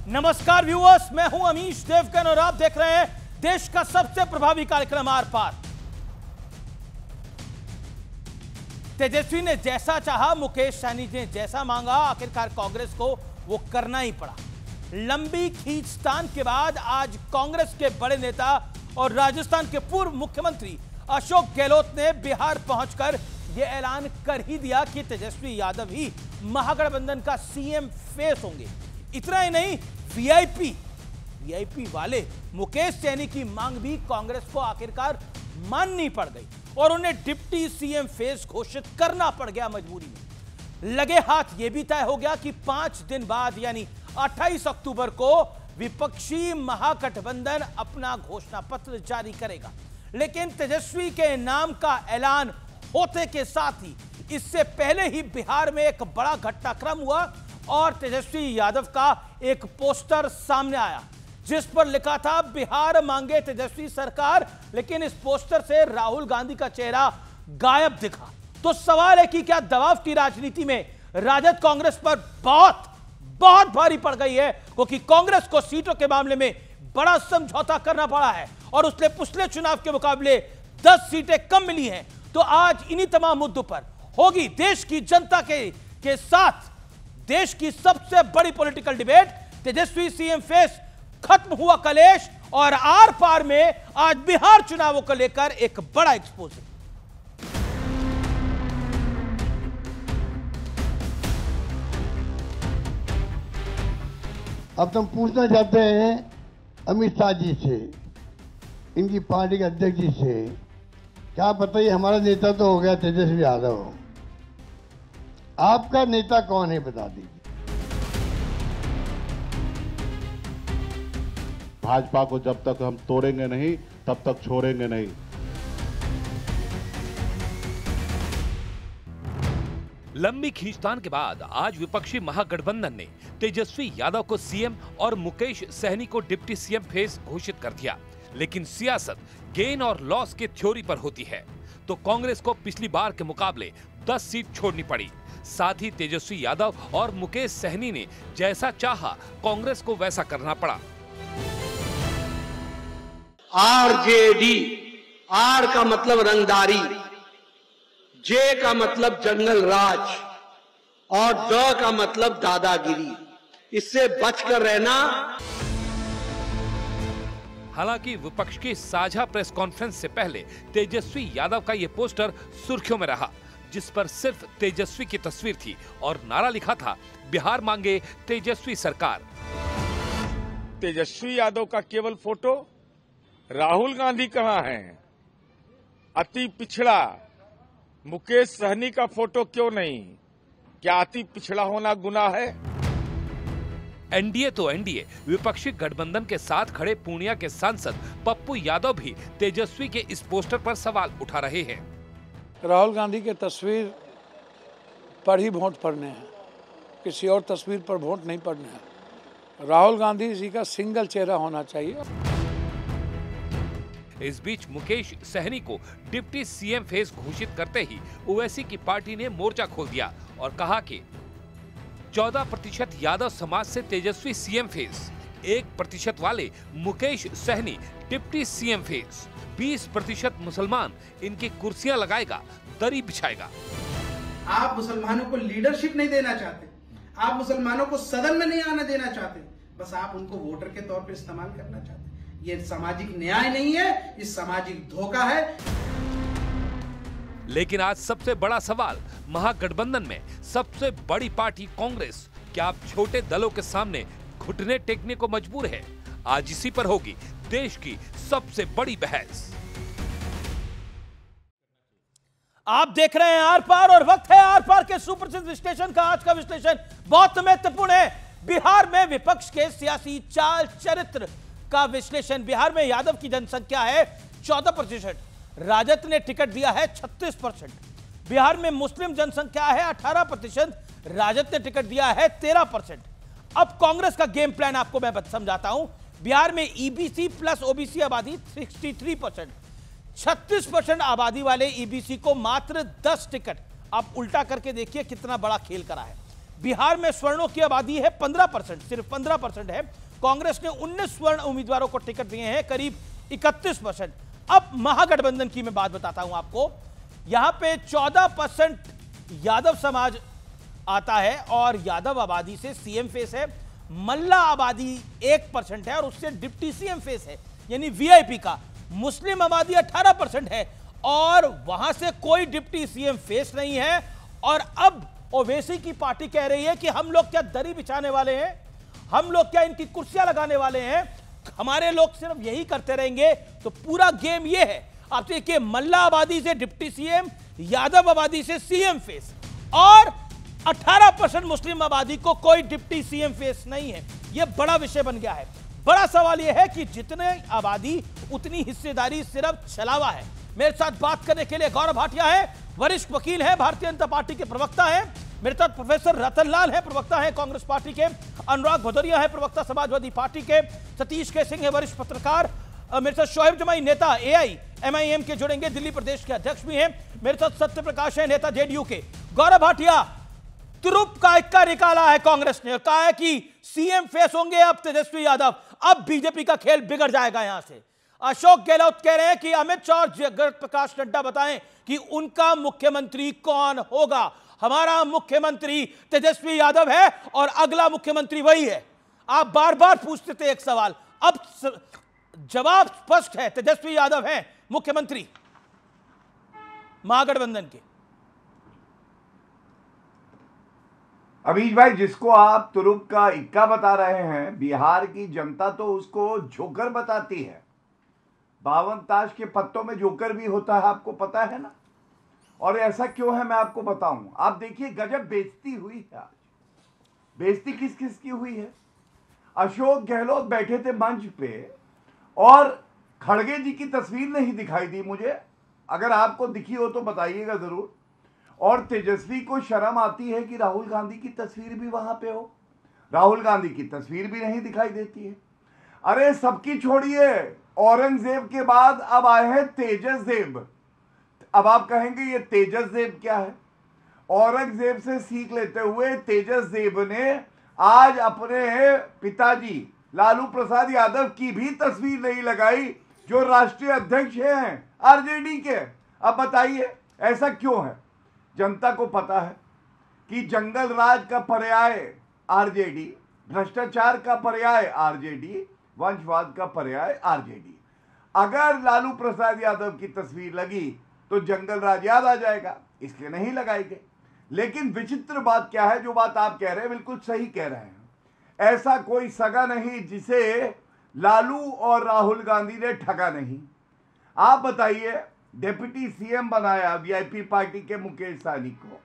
नमस्कार व्यूअर्स, मैं हूं अमीश देवगन और आप देख रहे हैं देश का सबसे प्रभावी कार्यक्रम आर पार। तेजस्वी ने जैसा चाहा, मुकेश सहनी ने जैसा मांगा, आखिरकार कांग्रेस को वो करना ही पड़ा। लंबी खींचतान के बाद आज कांग्रेस के बड़े नेता और राजस्थान के पूर्व मुख्यमंत्री अशोक गहलोत ने बिहार पहुंचकर यह ऐलान कर ही दिया कि तेजस्वी यादव ही महागठबंधन का सीएम फेस होंगे। इतना ही नहीं, वीआईपी वाले मुकेश सहनी की मांग भी कांग्रेस को आखिरकार माननी पड़ गई और उन्हें डिप्टी सीएम फेस घोषित करना पड़ गया मजबूरी में। लगे हाथ यह भी तय हो गया कि 5 दिन बाद यानी 28 अक्टूबर को विपक्षी महागठबंधन अपना घोषणा पत्र जारी करेगा। लेकिन तेजस्वी के नाम का ऐलान होते के साथ ही इससे पहले ही बिहार में एक बड़ा घटनाक्रम हुआ और तेजस्वी यादव का एक पोस्टर सामने आया जिस पर लिखा था बिहार मांगे तेजस्वी सरकार, लेकिन इस पोस्टर से राहुल गांधी का चेहरा गायब दिखा। तो सवाल है कि क्या दबाव की राजनीति में राजद कांग्रेस पर बहुत भारी पड़ गई है, क्योंकि कांग्रेस को सीटों के मामले में बड़ा समझौता करना पड़ा है और उसने पिछले चुनाव के मुकाबले 10 सीटें कम मिली हैं। तो आज इन्हीं तमाम मुद्दों पर होगी देश की जनता के साथ देश की सबसे बड़ी पॉलिटिकल डिबेट। तेजस्वी सीएम फेस, खत्म हुआ कलेश और आर पार में आज बिहार चुनावों को लेकर एक बड़ा एक्सपोजर। अब तुम पूछना चाहते हैं अमित शाह जी से, इनकी पार्टी के अध्यक्ष जी से, क्या पता ही हमारा नेता तो हो गया तेजस्वी यादव, आपका नेता कौन है बता दीजिए। भाजपा को जब तक हम तोड़ेंगे नहीं तब तक छोड़ेंगे नहीं। लंबी खींचतान के बाद आज विपक्षी महागठबंधन ने तेजस्वी यादव को सीएम और मुकेश सहनी को डिप्टी सीएम फेस घोषित कर दिया। लेकिन सियासत गेन और लॉस के थ्योरी पर होती है, तो कांग्रेस को पिछली बार के मुकाबले 10 सीट छोड़नी पड़ी। साथ ही तेजस्वी यादव और मुकेश सहनी ने जैसा चाहा कांग्रेस को वैसा करना पड़ा। आरजेडी, आर का मतलब रंगदारी, जे का मतलब जंगल राज और द का मतलब दादागिरी, इससे बचकर रहना। हालांकि विपक्ष की साझा प्रेस कॉन्फ्रेंस से पहले तेजस्वी यादव का यह पोस्टर सुर्खियों में रहा, जिस पर सिर्फ तेजस्वी की तस्वीर थी और नारा लिखा था बिहार मांगे तेजस्वी सरकार। तेजस्वी यादव का केवल फोटो, राहुल गांधी कहां हैं? अति पिछड़ा मुकेश सहनी का फोटो क्यों नहीं? क्या अति पिछड़ा होना गुनाह है? एनडीए तो एनडीए, विपक्षी गठबंधन के साथ खड़े पूर्णिया के सांसद पप्पू यादव भी तेजस्वी के इस पोस्टर पर सवाल उठा रहे हैं। राहुल गांधी की तस्वीर पर ही वोट पड़ने हैं, किसी और तस्वीर पर वोट नहीं पड़ने हैं। राहुल गांधी जी का सिंगल चेहरा होना चाहिए। इस बीच मुकेश सहनी को डिप्टी सीएम फेस घोषित करते ही ओवैसी की पार्टी ने मोर्चा खोल दिया और कहा कि 14% यादव समाज से तेजस्वी सीएम फेस, 1% वाले Mukesh Sahani deputy CM face, 20% मुसलमान इनकी कुर्सियां लगाएगा, दरी बिछाएगा। आप मुसलमानों को लीडरशिप नहीं देना चाहते, आप मुसलमानों को सदन में नहीं आने देना चाहते, बस आप उनको वोटर के तौर पर इस्तेमाल करना चाहते। ये सामाजिक न्याय नहीं है, ये सामाजिक धोखा है। लेकिन आज सबसे बड़ा सवाल, महागठबंधन में सबसे बड़ी पार्टी कांग्रेस क्या अब छोटे दलों के सामने घुटने टेकने को मजबूर है? आज इसी पर होगी देश की सबसे बड़ी बहस। आप देख रहे हैं आर पार और वक्त है आर पार के सुप्रसिद्ध विश्लेषण का। आज का विश्लेषण बहुत महत्वपूर्ण है। बिहार में विपक्ष के सियासी चाल चरित्र का विश्लेषण। बिहार में यादव की जनसंख्या है 14%, राजद ने टिकट दिया है 36%। बिहार में मुस्लिम जनसंख्या है 18%, राजद ने टिकट दिया है 13%। अब कांग्रेस का गेम प्लान आपको मैं समझाता हूं। बिहार में ईबीसी प्लस ओबीसी आबादी 63%, 36% आबादी वाले ईबीसी को मात्र 10 टिकट। आप उल्टा करके देखिए कितना बड़ा खेल करा है। बिहार में स्वर्णों की आबादी है 15%, सिर्फ 15% है। कांग्रेस ने 19 स्वर्ण उम्मीदवारों को टिकट दिए हैं, करीब 31%। अब महागठबंधन की मैं बात बताता हूं आपको। यहां पे 14% यादव समाज आता है और यादव आबादी से सीएम फेस है। मल्ला आबादी 1% है और उससे डिप्टी सीएम फेस है, यानी वीआईपी का। मुस्लिम आबादी 18% है और वहां से कोई डिप्टी सीएम फेस नहीं है। और अब ओवैसी की पार्टी कह रही है कि हम लोग क्या दरी बिछाने वाले हैं, हम लोग क्या इनकी कुर्सियां लगाने वाले हैं, हमारे लोग सिर्फ यही करते रहेंगे। तो पूरा गेम ये है, आप देखिए, मल्ला आबादी से डिप्टी सीएम, यादव आबादी से सीएम फेस और 18% मुस्लिम आबादी को कोई डिप्टी सीएम फेस नहीं है। यह बड़ा विषय बन गया है। बड़ा सवाल यह है कि जितने आबादी उतनी हिस्सेदारी सिर्फ छलावा है। मेरे साथ बात करने के लिए गौरव भाटिया है, वरिष्ठ वकील है, भारतीय जनता पार्टी के प्रवक्ता है। मेरे साथ प्रोफेसर रतनलाल है, प्रवक्ता है कांग्रेस पार्टी के। अनुराग भदौरिया है, प्रवक्ता समाजवादी पार्टी के। सतीश के सिंह है, वरिष्ठ पत्रकार। मेरे साथ शोएब जमाई, नेता एआईएमआईएम के जुड़ेंगे, दिल्ली प्रदेश के अध्यक्ष भी हैं। मेरे साथ सत्य प्रकाश है, नेता जेडीयू के। गौरव भाटिया, तुरुप का इक्का निकाला है कांग्रेस ने और कहा है कि सीएम फेस होंगे अब तेजस्वी यादव। अब बीजेपी का खेल बिगड़ जाएगा यहां से। अशोक गहलोत कह रहे हैं कि अमित शाह और जगत प्रकाश नड्डा बताएं कि उनका मुख्यमंत्री कौन होगा। हमारा मुख्यमंत्री तेजस्वी यादव है और अगला मुख्यमंत्री वही है। आप बार बार पूछते थे एक सवाल, अब जवाब स्पष्ट है, तेजस्वी यादव है मुख्यमंत्री महागठबंधन के। अमीश भाई, जिसको आप तुरुप का इक्का बता रहे हैं, बिहार की जनता तो उसको जोकर बताती है। 52 ताश के पत्तों में जोकर भी होता है, आपको पता है ना। और ऐसा क्यों है मैं आपको बताऊं। आप देखिए, गजब बेइज्जती हुई है आज। बेइज्जती किस किस की हुई है। अशोक गहलोत बैठे थे मंच पे और खड़गे जी की तस्वीर नहीं दिखाई दी मुझे, अगर आपको दिखी हो तो बताइएगा जरूर। और तेजस्वी को शर्म आती है कि राहुल गांधी की तस्वीर भी वहां पे हो, राहुल गांधी की तस्वीर भी नहीं दिखाई देती है। अरे सबकी छोड़िए, औरंगजेब के बाद अब आए हैं तेजस देव। अब आप कहेंगे ये तेजस देव क्या है। औरंगजेब से सीख लेते हुए तेजस देव ने आज अपने पिताजी लालू प्रसाद यादव की भी तस्वीर नहीं लगाई, जो राष्ट्रीय अध्यक्ष हैं आरजेडी के। अब बताइए ऐसा क्यों है। जनता को पता है कि जंगल राज का पर्याय आरजेडी, भ्रष्टाचार का पर्याय आरजेडी, वंशवाद का पर्याय आरजेडी। अगर लालू प्रसाद यादव की तस्वीर लगी तो जंगल राज याद आ जाएगा, इसलिए नहीं लगाई गई। लेकिन विचित्र बात क्या है, जो बात आप कह रहे हैं बिल्कुल सही कह रहे हैं। ऐसा कोई सगा नहीं जिसे लालू और राहुल गांधी ने ठगा नहीं। आप बताइए, डिप्टी सीएम बनाया वीआईपी पार्टी के मुकेश सहनी को।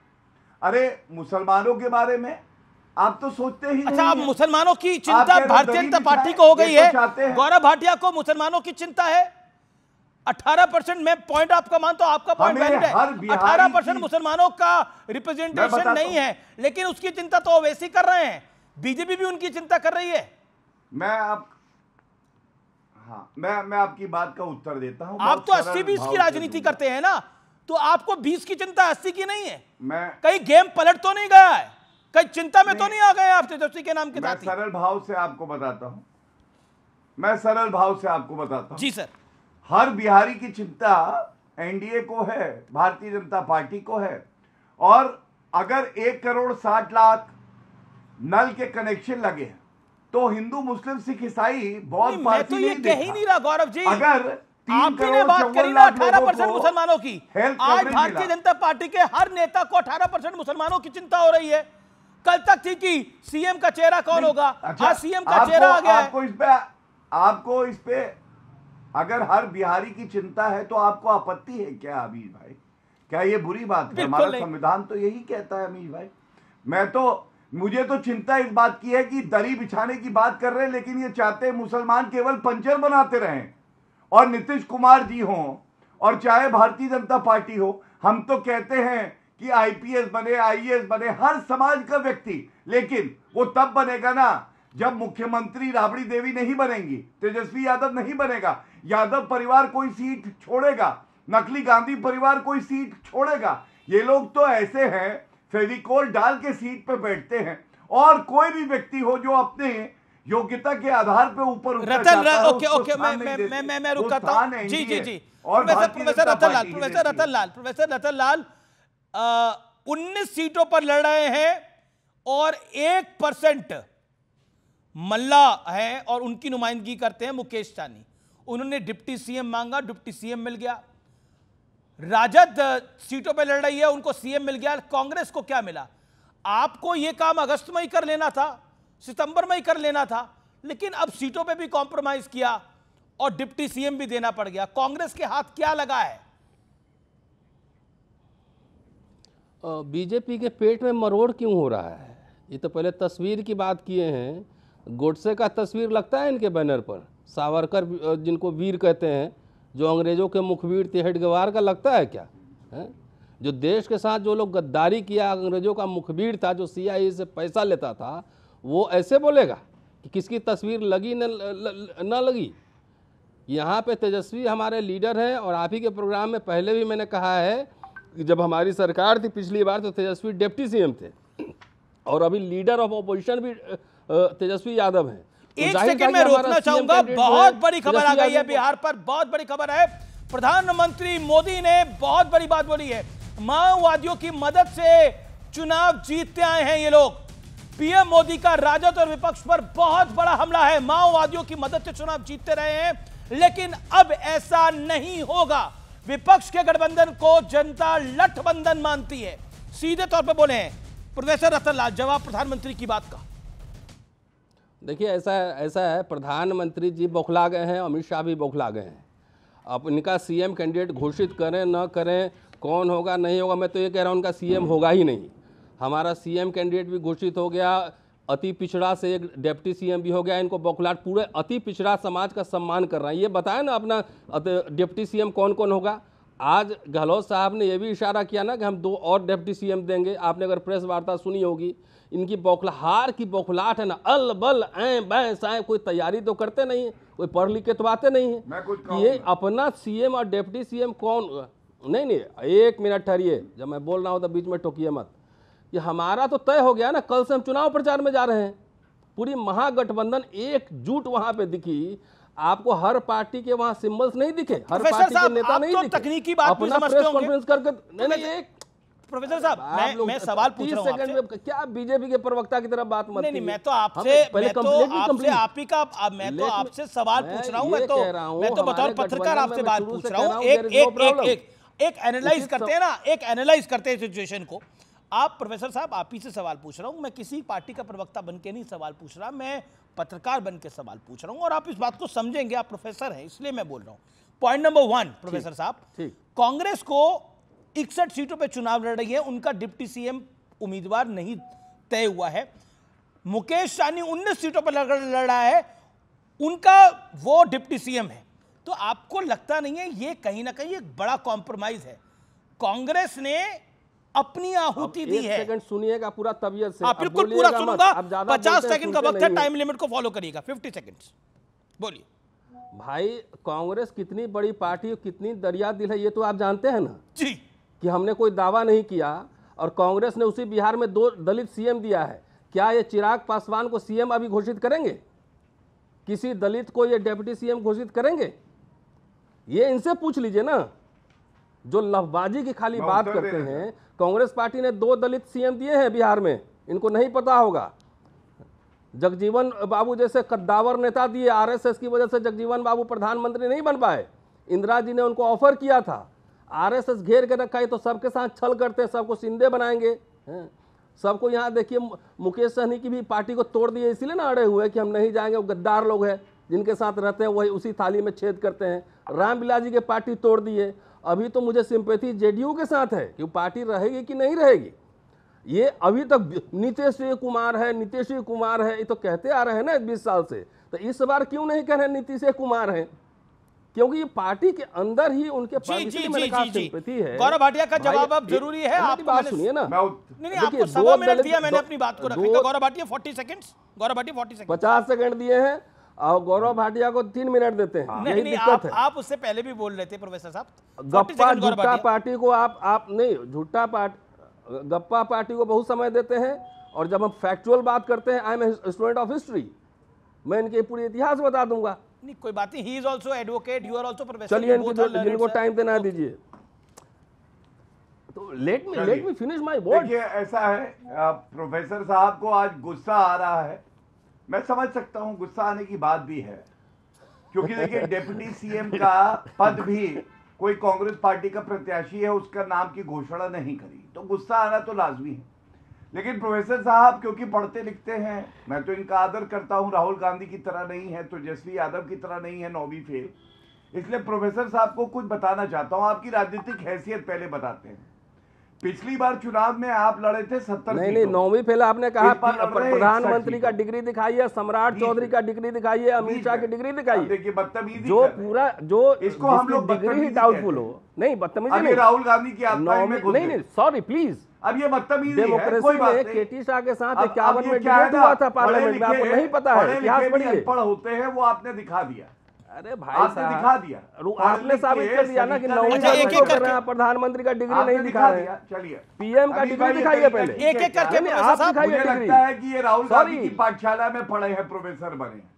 अरे मुसलमानों के बारे में आप तो सोचते ही नहीं। अच्छा, अब मुसलमानों की चिंता भारतीय जनता पार्टी को हो गई है। गौरव भाटिया को मुसलमानों की चिंता है। 18% में पॉइंट आपका मानता हूं, आपका पॉइंट वैलिड है। 18% मुसलमानों का रिप्रेजेंटेशन नहीं है, लेकिन उसकी चिंता तो ओवैसी कर रहे हैं, बीजेपी भी उनकी चिंता कर रही है। मैं आपकी बात का उत्तर देता हूं। आप तो 80-20 की राजनीति करते हैं ना, तो आपको 20 की चिंता 80 की नहीं है। कहीं गेम पलट तो नहीं गया है, कहीं चिंता में तो नहीं आ गए आप तेजस्वी के नाम के साथ। सरल भाव से आपको बताता हूं, मैं सरल भाव से आपको बताता हूं। जी सर। हर बिहारी की चिंता एनडीए को है, भारतीय जनता पार्टी को है। और अगर 1,60,00,000 नल के कनेक्शन लगे हैं तो हिंदू मुस्लिम सिख ईसाई बहुत मैं तो ये कह ही नहीं रहा गौरव जी। अगर आपने बात करी ना 18% मुसलमानों की, आज भारतीय जनता पार्टी के हर नेता को 18% मुसलमानों की चिंता हो रही है। कल तक थी कि सीएम का चेहरा कौन होगा, आज सीएम का चेहरा आ गया है। आपको इस पे अगर हर बिहारी की चिंता है तो आपको आपत्ति है क्या अमीश भाई? क्या ये बुरी बात है? हमारा संविधान तो यही कहता है अमीश भाई। मुझे तो चिंता इस बात की है कि दरी बिछाने की बात कर रहे हैं, लेकिन ये चाहते हैं मुसलमान केवल पंचर बनाते रहें। और नीतीश कुमार जी हों और चाहे भारतीय जनता पार्टी हो, हम तो कहते हैं कि आईपीएस बने, आईएएस बने हर समाज का व्यक्ति, लेकिन वो तब बनेगा ना जब मुख्यमंत्री राबड़ी देवी नहीं बनेंगी, तेजस्वी यादव नहीं बनेगा, यादव परिवार कोई सीट छोड़ेगा, नकली गांधी परिवार कोई सीट छोड़ेगा। ये लोग तो ऐसे हैं, फेविकोल डाल के सीट पे बैठते हैं, और कोई भी व्यक्ति हो जो अपने योग्यता के आधार पे ऊपर ओके मैं रुकता हूं। जी और प्रोफेसर रतन लाल 19 सीटों पर लड़ रहे हैं और 1% मल्ला है और उनकी नुमाइंदगी करते हैं मुकेश सहनी। उन्होंने डिप्टी सीएम मांगा, डिप्टी सीएम मिल गया। राजद सीटों पर लड़ रही है, उनको सीएम मिल गया। कांग्रेस को क्या मिला? आपको यह काम अगस्त में ही कर लेना था, सितंबर में ही कर लेना था, लेकिन अब सीटों पे भी कॉम्प्रोमाइज किया और डिप्टी सीएम भी देना पड़ गया। कांग्रेस के हाथ क्या लगा है? बीजेपी के पेट में मरोड़ क्यों हो रहा है? ये तो पहले तस्वीर की बात किए हैं। गोडसे का तस्वीर लगता है इनके बैनर पर, सावरकर जिनको वीर कहते हैं, जो अंग्रेजों के मुखबिर थे, हेडगेवार का लगता है क्या है? जो देश के साथ जो लोग गद्दारी किया, अंग्रेजों का मुखबिर था, जो CIA से पैसा लेता था, वो ऐसे बोलेगा कि किसकी तस्वीर लगी न लगी? यहाँ पे तेजस्वी हमारे लीडर हैं और आप ही के प्रोग्राम में पहले भी मैंने कहा है कि जब हमारी सरकार थी पिछली बार तो तेजस्वी डिप्टी सीएम थे और अभी लीडर ऑफ ऑपोजिशन भी तेजस्वी यादव हैं। एक सेकंड में रोकना चाहूंगा, बहुत बड़ी खबर आ गई है बिहार पर, बहुत बड़ी खबर है। प्रधानमंत्री मोदी ने बहुत बड़ी बात बोली है। माओवादियों की मदद से चुनाव जीतते आए हैं ये लोग। पीएम मोदी का राजद और विपक्ष पर बहुत बड़ा हमला है। माओवादियों की मदद से चुनाव जीतते रहे हैं, लेकिन अब ऐसा नहीं होगा। विपक्ष के गठबंधन को जनता लठबंधन मानती है, सीधे तौर पर बोले हैं प्रोफेसर रतन लाल। जवाब प्रधानमंत्री की बात का। देखिए ऐसा है, प्रधानमंत्री जी बौखला गए हैं, अमित शाह भी बौखला गए हैं। अब इनका सीएम कैंडिडेट घोषित करें न करें, कौन होगा नहीं होगा, मैं तो ये कह रहा हूँ उनका सीएम होगा ही नहीं। हमारा सीएम कैंडिडेट भी घोषित हो गया, अति पिछड़ा से एक डिप्टी सीएम भी हो गया। इनको बौखलाहट, पूरे अति पिछड़ा समाज का सम्मान कर रहा है। ये बताया ना अपना डिप्टी सीएम कौन कौन होगा। आज गहलोत साहब ने यह भी इशारा किया ना कि हम 2 और डिप्टी सीएम देंगे। आपने अगर प्रेस वार्ता सुनी होगी, इनकी बौखलाहट की बौखलाहट है ना, अल बल ऐ बैं साए, कोई तैयारी तो करते नहीं है, कोई पढ़ लिख के तो आते नहीं है। ये अपना सीएम और डिप्टी सीएम कौन, नहीं 1 मिनट ठहरिए, जब मैं बोल रहा हूँ तो बीच में टोकिए मत। ये हमारा तो तय हो गया ना, कल से हम चुनाव प्रचार में जा रहे हैं। पूरी महागठबंधन एकजुट वहां पे दिखी। आपको हर पार्टी के वहां सिंबल्स नहीं दिखे, हर पार्टी के नेता नहीं दिखे। तकनीकी बात अपना प्रेस कॉन्फ्रेंस करके नहीं एक प्रोफेसर साहब मैं सवाल पूछ रहा हूं सेकंड में, क्या बीजेपी के प्रवक्ता की तरफ बात मत। नहीं मैं तो आपसे सवाल पूछ रहा हूं। मैं तो बतौर पत्रकार आपसे बात पूछ रहा हूं। एक एनालाइज करते हैं ना, एक एनालाइज करते हैं सिचुएशन को। आप प्रोफेसर साहब, आप ही से सवाल पूछ रहा हूं। मैं किसी पार्टी का प्रवक्ता बन के नहीं सवाल पूछ रहा, मैं पत्रकार बन के सवाल पूछ रहा हूं और आप इस बात को समझेंगे। आप प्रोफेसर हैं इसलिए मैं बोल रहा हूं। पॉइंट नंबर 1 प्रोफेसर साहब, कांग्रेस को 61 सीटों पे चुनाव लड़ रही है, उनका डिप्टी सीएम उम्मीदवार नहीं तय हुआ है। मुकेश सहनी 19 सीटों पर लड़ रहा है, उनका वो डिप्टी सीएम है। तो आपको लगता नहीं है ये कहीं ना कहीं एक बड़ा कॉम्प्रोमाइज है? कांग्रेस ने अपनी आहुति दी है। सेकंड सुनिएगा पूरा तबियत से। आप बिल्कुल पूरा सुनूंगा। 50 सेकंड का वक्त है, टाइम लिमिट को फॉलो करिएगा। 50 सेकंड्स बोलिए। भाई कांग्रेस कितनी बड़ी पार्टी और कितनी दरिया दिल है, ये तो आप जानते हैं ना जी, कि हमने कोई दावा नहीं किया और कांग्रेस ने उसी बिहार में 2 दलित सीएम दिया है। क्या ये चिराग पासवान को सीएम अभी घोषित करेंगे? किसी दलित को ये डिप्टी सीएम घोषित करेंगे? ये इनसे पूछ लीजिए ना, जो लफबाजी की खाली बात करते हैं। कांग्रेस पार्टी ने 2 दलित सीएम दिए हैं बिहार में, इनको नहीं पता होगा। जगजीवन बाबू जैसे कद्दावर नेता दिए, आरएसएस की वजह से जगजीवन बाबू प्रधानमंत्री नहीं बन पाए। इंदिरा जी ने उनको ऑफर किया था, आरएसएस घेर के रखा है, तो सबके साथ छल करते हैं, सबको सिंधे बनाएंगे। सबको यहाँ देखिए, मुकेश सहनी की भी पार्टी को तोड़ दिए, इसीलिए ना अड़े हुए कि हम नहीं जाएंगे। वो गद्दार लोग हैं, जिनके साथ रहते हैं वही उसी थाली में छेद करते हैं। रामविलास जी की पार्टी तोड़ दिए। अभी तो मुझे सिंपैथी जेडीयू के साथ है कि पार्टी रहेगी कि नहीं रहेगी। ये अभी तक नीतीश कुमार है, नीतीश कुमार है, ये तो कहते आ रहे हैं ना 20 साल से। तो इस बार क्यों नहीं कह रहे नीतीश कुमार है? क्योंकि ये पार्टी के अंदर ही उनके सिंपैथी है। गौरव भाटिया का जवाब अब जरूरी है। आप बात सुनिए ना। नहीं, आपको 1.25 मिनट दिया मैंने अपनी बात को रखने का। Gaurav Bhatia 40 seconds, Gaurav Bhatia 40 second, 50 second दिए हैं और गौरव भाटिया को 3 मिनट देते हैं। नहीं नहीं, आप उससे पहले भी बोल रहे थे प्रोफेसर साहब। गप्पा झूठा पार्टी को आप नहीं, झूठा पार्टी गप्पा पार्टी को बहुत समय देते हैं, और जब हम फैक्चुअल बात करते हैं, I am student of history, मैं इनके पूरी इतिहास बता दूंगा। नहीं कोई बात नहीं, he is also advocate, you are also professor. चलिए जिनको टाइम देना दीजिए, तो let me finish my word. देखिए ऐसा है, प्रोफेसर साहब को आज गुस्सा आ रहा है, मैं समझ सकता हूं, गुस्सा आने की बात भी है, क्योंकि देखिए डिप्टी सीएम का पद भी कोई कांग्रेस पार्टी का प्रत्याशी है, उसका नाम की घोषणा नहीं करी, तो गुस्सा आना तो लाजमी है। लेकिन प्रोफेसर साहब क्योंकि पढ़ते लिखते हैं, मैं तो इनका आदर करता हूं, राहुल गांधी की तरह नहीं है, तेजस्वी यादव की तरह नहीं है 9वीं फेल, इसलिए प्रोफेसर साहब को कुछ बताना चाहता हूं। आपकी राजनीतिक हैसियत पहले बताते हैं। पिछली बार चुनाव में आप लड़े थे 70 नहीं 9वीं फेल आपने कहा, प्रधानमंत्री का डिग्री दिखाइए, सम्राट चौधरी का डिग्री दिखाइए, अमित शाह की डिग्री दिखाइए। देखिए बदतमीजी जो पूरा जो इसको हम लोग डिग्री ही डाउटफुल हो, नहीं बदतमीजी नहीं, राहुल गांधी की आत्मा में नहीं सॉरी प्लीज, अब ये बदतमीजी है। डेमोक्रेसी में केटी शाह के साथ 51 में डिबेट हुआ था पार्लियामेंट में, आपको नहीं पता है, इतिहास पढ़िए। पढ़ होते हैं वो आपने दिखा दिया। अरे भाई साहब दिखा दिया, आपने साबित कर दिया ना कि 9वीं का प्रधानमंत्री का डिग्री नहीं दिखा रहे हैं। चलिए पीएम का डिग्री दिखाइए पहले, एक एक करके आप दिखाइए डिग्री। लगता है कि ये राहुल गांधी की पाठशाला में पढ़े हैं, प्रोफेसर बने हैं,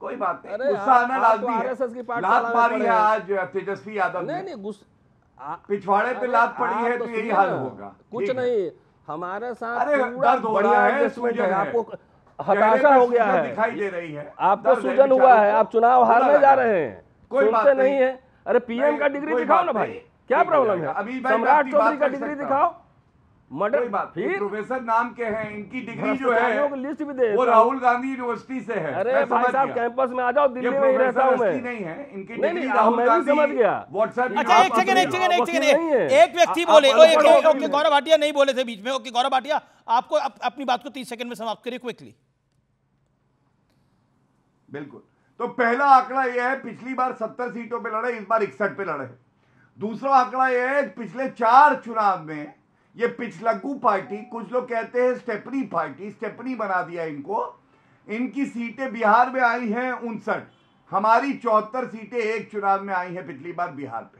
कोई बात नहीं, गुस्सा आना लाजमी है। लात मारी है आज तेजस्वी यादव ने, नहीं गुस्सा, पिछवाड़े पे लात पड़ी है तो यही हाल होगा। कुछ नहीं, हमारे साथ दर्द हो रहा है, सूजन है, आपको हताशा हो गया है, दिखाई दे रही है, आपको सूजन हुआ है, आप चुनाव हारने जा रहे हैं, सुनते नहीं है। अरे पीएम का डिग्री दिखाओ ना भाई, क्या प्रॉब्लम है? सम्राट चौधरी का डिग्री दिखाओ, मर्डर फिर प्रोफेसर नाम के हैं, इनकी डिग्री जो है लिस्ट भी दे, वो राहुल गांधी यूनिवर्सिटी से है। अरे भाई साहब कैंपस में आ जाओ, दिल्ली में ही रहता हूं मैं, नहीं है इनकी नहीं डिग्री, राहुल मैं भी समझ गया। व्हाट्सएप, अच्छा एक सेकंड एक व्यक्ति बोले, ओके गौरव भाटिया नहीं बोले थे बीच में, ओके गौरव भाटिया आपको अपनी बात को 30 सेकंड में समाप्त करिए क्विकली। बिल्कुल, तो पहला आंकड़ा यह है, पिछली बार 70 सीटों पे लड़े, इस बार 61 पे लड़े। दूसरा आंकड़ा यह है, पिछले 4 चुनाव में ये पिछलग्गू पार्टी, कुछ लोग कहते हैं स्टेपनी पार्टी, स्टेपनी बना दिया इनको, इनकी सीटें बिहार में आई हैं 59, हमारी 74 सीटें एक चुनाव में आई हैं पिछली बार बिहार पे।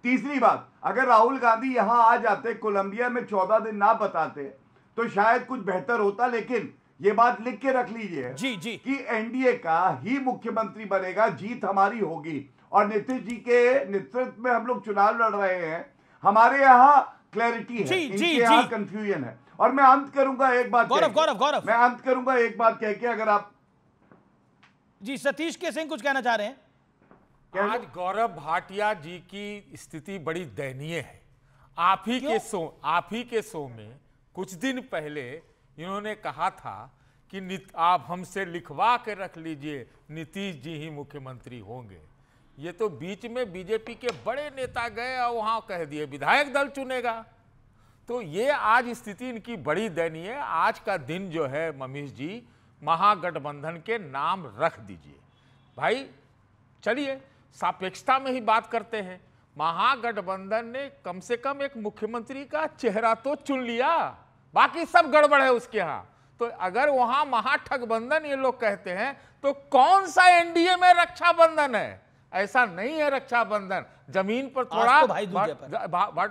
तीसरी बात, अगर राहुल गांधी यहां आ जाते, कोलंबिया में 14 दिन ना बताते तो शायद कुछ बेहतर होता, लेकिन ये बात लिख के रख लीजिए जी कि एनडीए का ही मुख्यमंत्री बनेगा, जीत हमारी होगी, और नीतीश जी के नेतृत्व में हम लोग चुनाव लड़ रहे हैं। हमारे यहाँ क्लैरिटी है, इनके यहाँ कंफ्यूजन है। और मैं अंत करूंगा एक बात, गौरव मैं अंत करूंगा एक बात कह के, अगर आप जी सतीश के सिंह कुछ कहना चाह रहे हैं। आज गौरव भाटिया जी की स्थिति बड़ी दयनीय है। आप ही के शो में कुछ दिन पहले इन्होंने कहा था कि आप हमसे लिखवा के रख लीजिए, नीतीश जी ही मुख्यमंत्री होंगे। ये तो बीच में बीजेपी के बड़े नेता गए और वहां कह दिए विधायक दल चुनेगा। तो ये आज स्थिति इनकी बड़ी दयनीय है। आज का दिन जो है मनीष जी, महागठबंधन के नाम रख दीजिए भाई। चलिए सापेक्षता में ही बात करते हैं। महागठबंधन ने कम से कम एक मुख्यमंत्री का चेहरा तो चुन लिया, बाकी सब गड़बड़ है उसके यहाँ। तो अगर वहां महाठगबंधन ये लोग कहते हैं, तो कौन सा एनडीए में रक्षाबंधन है? ऐसा नहीं है रक्षाबंधन। जमीन पर थोड़ा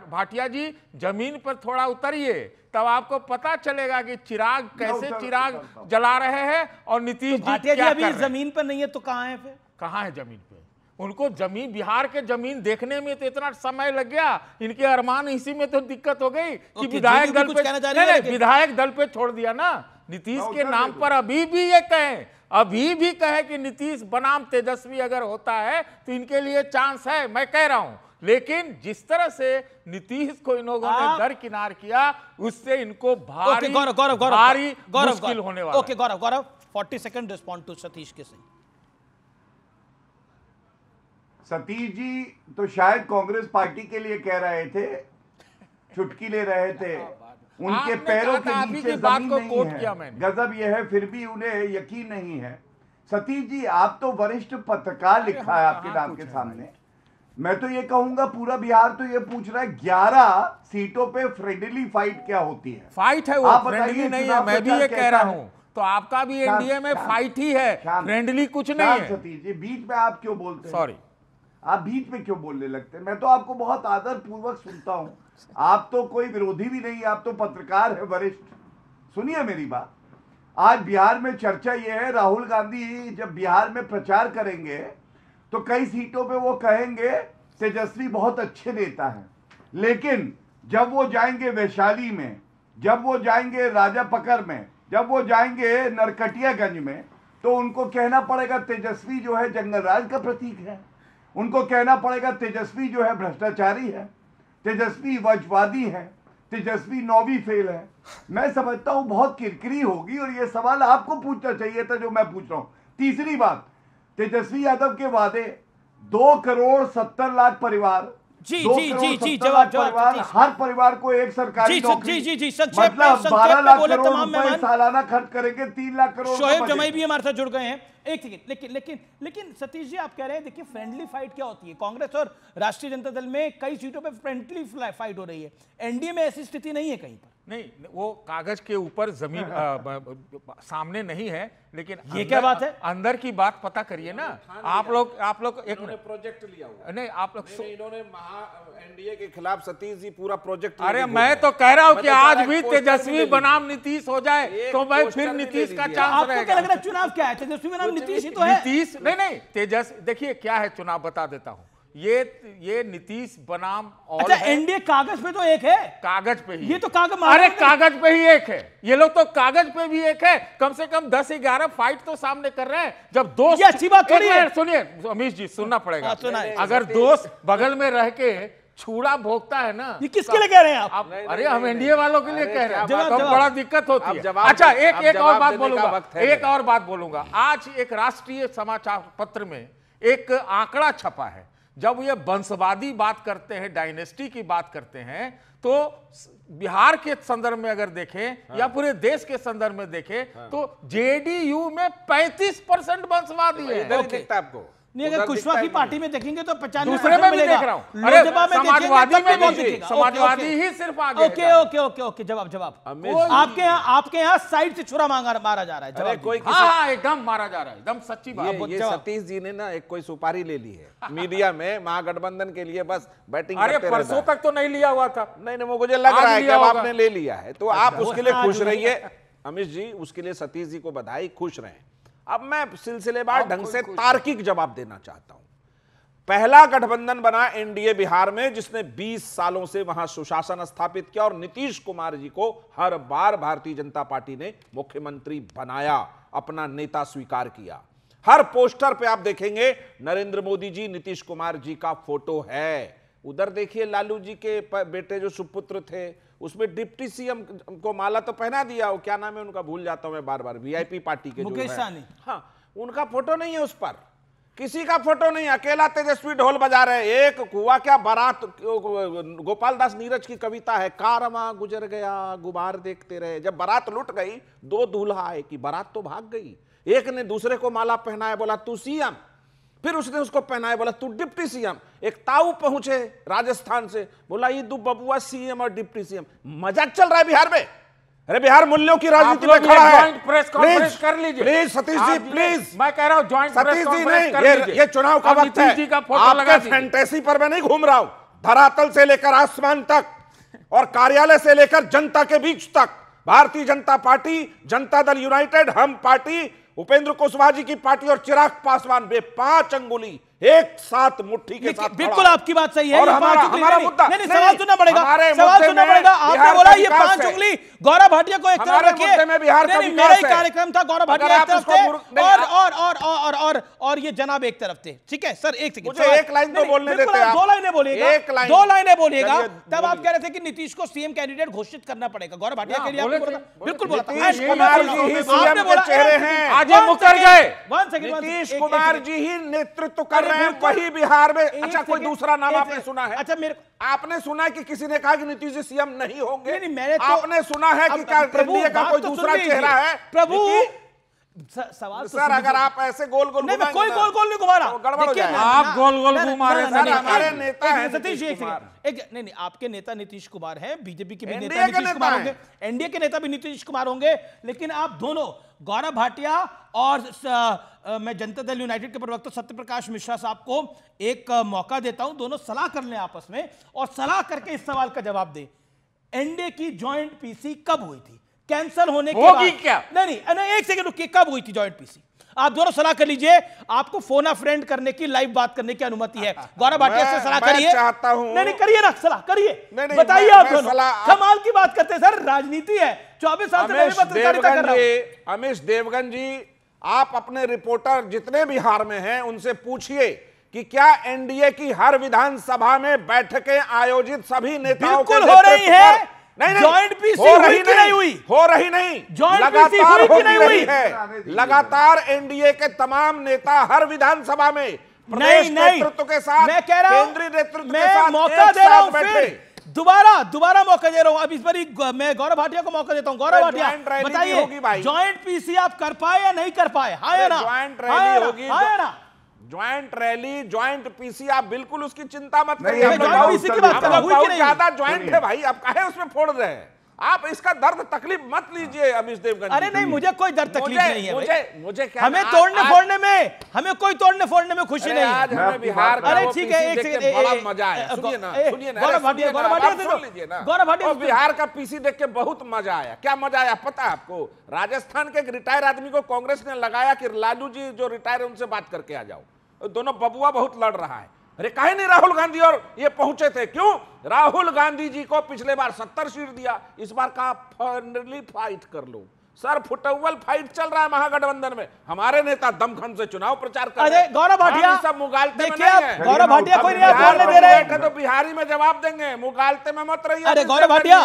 भाटिया जी, जमीन पर थोड़ा उतरिए, तब आपको पता चलेगा कि चिराग कैसे चिराग जला रहे हैं और नीतीश जी भाटिया जी अभी जमीन पर नहीं है तो कहां है फिर? कहां है जमीन पे? उनको जमीन, बिहार के जमीन देखने में तो इतना समय लग गया, इनके अरमान इसी में तो दिक्कत हो गई कि विधायक दल पे, विधायक दल पे छोड़ दिया ना। नीतीश के नाम पर अभी भी ये कहें, अभी भी कहे कि नीतीश बनाम तेजस्वी अगर होता है तो इनके लिए चांस है, मैं कह रहा हूं। लेकिन जिस तरह से नीतीश को इन लोगों ने दरकिनार किया, उससे इनको भारी मुश्किल होने वाला। Okay Gaurav 40 second respond to Satish K Singh. Satish ji तो शायद कांग्रेस पार्टी के लिए कह रहे थे, चुटकी ले रहे थे, उनके पैरों के नीचे जमीन नहीं है। गजब यह है फिर भी उन्हें यकीन नहीं है। सतीश जी, आप तो वरिष्ठ पत्रकार लिखा है आपके नाम के सामने। मैं तो ये कहूंगा पूरा बिहार तो ये पूछ रहा है 11 सीटों पे फ्रेंडली फाइट क्या होती है? फाइट है वो, फ्रेंडली नहीं है। मैं भी ये कह रहा हूं, तो आपका भी एनडीए में फाइट ही है, फ्रेंडली कुछ नहीं है। सतीश जी, बीच में आप क्यों बोलते हैं? सॉरी, आप बीच में क्यों बोलने लगते हैं? मैं तो आपको बहुत आदर पूर्वक सुनता हूँ, आप तो कोई विरोधी भी नहीं, आप तो पत्रकार है वरिष्ठ। सुनिए मेरी बात, आज बिहार में चर्चा यह है, राहुल गांधी जब बिहार में प्रचार करेंगे तो कई सीटों पे वो कहेंगे तेजस्वी बहुत अच्छे नेता हैं, लेकिन जब वो जाएंगे वैशाली में, जब वो जाएंगे राजापकर में, जब वो जाएंगे नरकटियागंज में, तो उनको कहना पड़ेगा तेजस्वी जो है जंगल राज का प्रतीक है, उनको कहना पड़ेगा तेजस्वी जो है भ्रष्टाचारी है, तेजस्वी वंशवादी है, तेजस्वी नौवीं फेल है। मैं समझता हूं बहुत किरकिरी होगी और ये सवाल आपको पूछना चाहिए था जो मैं पूछ रहा हूं। तीसरी बात, तेजस्वी यादव के वादे 2,70,00,000 परिवार, जवाब हर परिवार को एक सरकारी नौकरी, संक्षेप मतलब 12 लाख करोड़ रुपए सालाना खर्च करेंगे, 3 लाख करोड़। शोएब जमाई भी हमारे साथ जुड़ गए हैं। एक सेकंड, लेकिन सतीश जी आप कह रहे हैं, देखिए फ्रेंडली फाइट क्या होती है, कांग्रेस और राष्ट्रीय जनता दल में कई सीटों पे फ्रेंडली फाइट हो रही है, एनडीए में ऐसी स्थिति नहीं है कहीं पर। नहीं, वो कागज के ऊपर जमीन सामने नहीं है, लेकिन ये क्या बात है, अंदर की बात पता करिए ना। आप लोग एक प्रोजेक्ट लिया हुआ, नहीं आप लोग इन्होंने एनडीए के खिलाफ सतीश जी पूरा प्रोजेक्ट। अरे मैं तो कह रहा हूं कि आज भी तेजस्वी बनाम नीतीश हो जाए तो मैं फिर नीतीश का चांस रहेगा। आपको क्या लग रहा है चुनाव क्या है, तेजस्वी बनाम नीतीश ही तो है। नीतीश नहीं तेजस्वी, देखिए क्या है चुनाव, बता देता हूं। ये नीतीश बनाम और अच्छा, एनडीए कागज पे तो एक है, कागज पे ही, ये तो कागज, अरे कागज पे ही एक है, ये लोग तो कागज पे भी एक है। कम से कम 10-11 फाइट तो सामने कर रहे हैं। जब दोस्त, ये अच्छी बात थोड़ी है। सुनिए अमीश जी, सुनना पड़ेगा। अगर दोस्त बगल में रह के छूड़ा भोगता है ना, ये किसके लिए कह रहे हैं आप? अरे हम एनडीए वालों के लिए कह रहे हैं, तो बड़ा दिक्कत होती है। अच्छा एक और बात बोलूंगा, आज एक राष्ट्रीय समाचार पत्र में एक आंकड़ा छपा है। जब ये वंशवादी बात करते हैं, डायनेस्टी की बात करते हैं, तो बिहार के संदर्भ में अगर देखें या पूरे देश के संदर्भ में देखें तो जेडीयू में 35% वंशवादी है। आपको नहीं, अगर कुशवाहा की पार्टी में देखेंगे तो 95 दूसरे में भी देख रहा हूं। अरे समाजवादी ही सिर्फ आगे। ओके, जवाब आपके यहाँ साइड से छुरा मारा जा रहा है, जवाब कोई एकदम मारा जा रहा है, एकदम सच्ची बात। ये सतीश जी ने ना एक कोई सुपारी ले ली है मीडिया में महागठबंधन के लिए, बस बैटिंग। अरे परसों तक तो नहीं लिया हुआ था। नहीं, मुझे लग रहा है कि अब आपने ले लिया है, तो आप उसके लिए खुश रहिए अमित जी, उसके लिए सतीश जी को बधाई, खुश रहें। अब मैं सिलसिलेवार ढंग से तार्किक जवाब देना चाहता हूं। पहला गठबंधन बना एनडीए बिहार में, जिसने 20 सालों से वहां सुशासन स्थापित किया और नीतीश कुमार जी को हर बार भारतीय जनता पार्टी ने मुख्यमंत्री बनाया, अपना नेता स्वीकार किया। हर पोस्टर पे आप देखेंगे नरेंद्र मोदी जी, नीतीश कुमार जी का फोटो है। उधर देखिए लालू जी के बेटे जो सुपुत्र थे, उसमें डिप्टी सीएम को माला तो पहना दिया, वो क्या नाम है उनका, भूल जाता हूं मैं बार-बार, वीआईपी पार्टी के मुकेश सहनी। हाँ, उनका फोटो नहीं है उस पर, किसी का फोटो नहीं, अकेला तेजस्वी ढोल बजा रहे। एक हुआ क्या, बारात, गोपाल दास नीरज की कविता है, कारवां गुजर गया गुबार देखते रहे। जब बारात लुट गई, 2 दूल्हा आए कि बारात तो भाग गई। एक ने दूसरे को माला पहनाया, बोला तू सीएम, फिर उसने उसको पहनाया, बोला तू डिप्टी सीएम। एक ताऊ पहुंचे राजस्थान से, बोला ये दो बबुआ सीएम और डिप्टी सीएम। मजाक चल रहा है बिहार में? अरे बिहार मूल्यों की राजनीति में खड़ा है। प्रेस कॉन्फ्रेंस कर लीजिए प्लीज सतीश जी, प्लीज। मैं कह रहा हूं ज्वाइंट सतीश जी नहीं, ये चुनाव का वक्त है, आपके फैंटेसी पर मैं नहीं घूम रहा हूं। धरातल से लेकर आसमान तक और कार्यालय से लेकर जनता के बीच तक भारतीय जनता पार्टी, जनता दल यूनाइटेड, हम पार्टी, उपेंद्र कुशवाहा जी की पार्टी और चिराग पासवान, वे 5 अंगुली एक साथ मुट्ठी के साथ। बिल्कुल आपकी बात सही है। और हमारा मुद्दा नहीं, सवाल सुनना पड़ेगा, सवाल सुनना पड़ेगा। आपने बोला ये 5 उंगली गौरव भाटिया को एक तरफ रखिए। मेरा ही कार्यक्रम था, गौरव भाटिया एक तरफ थे और ये जनाब एक तरफ थे। ठीक है सर, एक सेकंड, मुझे एक लाइन तो बोलने देते हैं। 2 लाइनें बोलिएगा, 2 लाइनें बोलिएगा। तब आप कह रहे थे कि नीतीश को सीएम कैंडिडेट घोषित करना पड़ेगा। गौरव भाटिया के लिए बिल्कुल बोला था। नीतीश कुमार जी ही सीएम के चेहरे हैं, आज ये मुकर गए। नीतीश कुमार जी ही नेतृत्व कर रहे हैं वही बिहार में। अच्छा, कोई दूसरा नाम आपने सुना है? अच्छा, मेरे आपने सुना है कि किसी ने कहा कि नीतीश जी सीएम नहीं होंगे? नहीं, मैंने तो आपने सुना है कि क्या एनडीए का कोई दूसरा चेहरा है? प्रभु सवाल तो सर अगर आप ऐसे गोल गोल नहीं, मैं कोई गोल गोल नहीं घुमा रहा, गड़बड़ हो जाएगा। आप गोल गोल घुमा रहे हैं। हमारे नेता हैं सतीश नीतीश कुमार। नहीं, आपके नेता नीतीश कुमार हैं, बीजेपी के भी एनडीए नेता के नीतीश कुमार नेता होंगे, एनडीए के नेता भी नीतीश कुमार होंगे, लेकिन आप दोनों गौरव भाटिया और मैं जनता दल यूनाइटेड के प्रवक्ता सत्यप्रकाश मिश्रा साहब को एक मौका देता हूं, दोनों सलाह कर लें आपस में और सलाह करके इस सवाल का जवाब दें। एनडीए की ज्वाइंट पीसी कब हुई थी? कैंसिल होने के बाद? क्या? नहीं, एक सेकंड रुकिए, कब हुई थी ज्वाइंट पीसी? आप दोनों सलाह कर लीजिए, आपको फोन अ फ्रेंड करने की, लाइव बात करने की अनुमति है। गौरव भाटिया से सलाह करिए। चाहता हूं नहीं करिए ना, सलाह करिए, बताइए आप दोनों। कमाल की बात करते हैं सर, राजनीति है, 24 साल से मैं पत्रकारिता कर रहा हूं। अमीश देवगन जी, आप अपने रिपोर्टर जितने बिहार में हैं उनसे पूछिए कि क्या एनडीए की हर विधानसभा में बैठकें आयोजित सभी नेताओं बिल्कुल हो रही है। नहीं, ज्वाइंट पीसी हुई कि नहीं हुई? हो रही नहीं, लगातार हो रही है। लगातार एनडीए के तमाम नेता हर विधानसभा में प्रदेश नेतृत्व के साथ, मैं कह रहा हूं, केंद्रीय नेतृत्व के मैं साथ मौका दे रहा हूं, फिर दोबारा मौका दे रहा हूं। अब इस बार मैं गौरव भाटिया को मौका देता हूं। गौरव भाटिया बताइए, ज्वाइंट पीसी आप कर पाए या नहीं कर पाए? हाँ या ना? ज्वाइंट रैली होगी, ज्वाइंट रैली, ज्वाइंट पीसी, आप बिल्कुल उसकी चिंता मत करिए। बहुत ज्यादा ज्वाइंट है भाई, आप काहे उसमें फोड़ रहे हैं? आप इसका दर्द तकलीफ मत लीजिए अमीश देवगन। अरे नहीं, मुझे कोई दर्द तकलीफ नहीं है। मुझे क्या, हमें तोड़ने फोड़ने में, हमें कोई तोड़ने फोड़ने में खुशी नहीं है। आज हमें बिहार का, अरे ठीक है, एक सेकंड, बड़ा मजा आया। सुनिए ना, गौरव भाटिया गौरव भाटिया, बिहार का पीसी देख के बहुत मजा आया। क्या मजा आया पता है आपको? राजस्थान के एक रिटायर आदमी को कांग्रेस ने लगाया कि लालू जी जो रिटायर है उनसे बात करके आ जाओ। दोनों बबुआ बहुत लड़ रहा है। अरे काहे नहीं राहुल गांधी और ये पहुंचे थे? क्यों? राहुल गांधी जी को पिछले बार 70 सीट दिया, इस बार का फ्रेंडली फाइट कर लो। सर फुटबॉल फाइट चल रहा है महागठबंधन में, हमारे नेता दमखम से चुनाव प्रचार कर रहे हैं। अरे गौरव भाटिया, सब मुगालते में नहीं है। गौरव भाटिया कोई नहीं बोलने दे रहे, तो बिहारी में जवाब देंगे, मुगालते में मत रहिए। अरे गौरव भाटिया,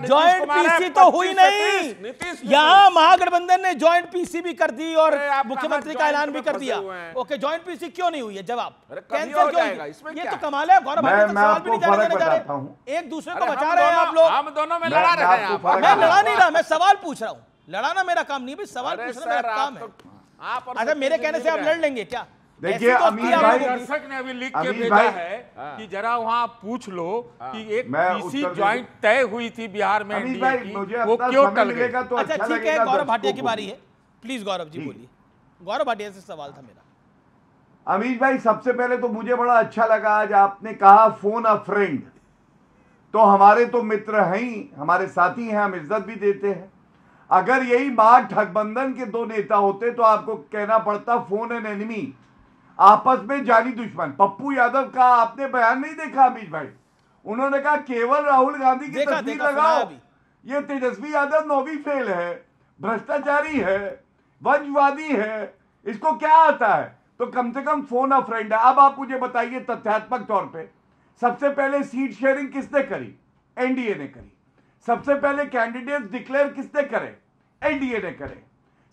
ज्वाइंट पीसी तो हुई नहीं, यहाँ महागठबंधन ने ज्वाइंट पीसी भी कर दी और मुख्यमंत्री का ऐलान भी कर दिया। ओके, ज्वाइंट पीसी क्यों नहीं हुई है? जवाब कैंसिल क्यों? ये तो कमाल है। गौरव भाटिया सवाल भी नहीं जाने जा रहे, एक दूसरे को बचा रहे हैं आप लोग। हम दोनों में लड़ा रहे हैं। मैं लड़ा नहीं रहा, मैं सवाल पूछ रहा हूँ। लड़ाना मेरा काम नहीं भाई, सवाल पूछना मेरा काम है। अच्छा, मेरे कहने से आप लड़ लेंगे क्या? देखिए अमीर भाई, दर्शक ने अभी लिख के भेजा है कि जरा वहां पूछ लो कि एक पीसी ज्वाइंट तय हुई थी बिहार में एनडीए की, वो क्यों टल गई? अच्छा ठीक है, गौरव भाटिया की बारी है, प्लीज गौरव जी बोलिए। गौरव भाटिया से सवाल था मेरा। अमीश भाई, सबसे पहले तो मुझे बड़ा अच्छा लगा आज आपने कहा फोन अ फ्रेंड। तो हमारे तो मित्र हैं ही, हमारे साथी हैं, हम इज्जत भी देते हैं। अगर यही मां ठगबंधन के दो नेता होते तो आपको कहना पड़ता फोन एन एनिमी, आपस में जानी दुश्मन। पप्पू यादव का आपने बयान नहीं देखा अमीश भाई? उन्होंने कहा केवल राहुल गांधी की तस्वीर लगाओ, ये तेजस्वी यादव 9वीं फेल है, भ्रष्टाचारी है, वंशवादी है, इसको क्या आता है? तो कम से कम फोन अ फ्रेंड है। अब आप मुझे बताइए तथ्यात्मक तौर पे, सबसे पहले सीट शेयरिंग किसने करी? एनडीए ने करी। सबसे पहले कैंडिडेट डिक्लेयर किसने करे? एनडीए ने करे।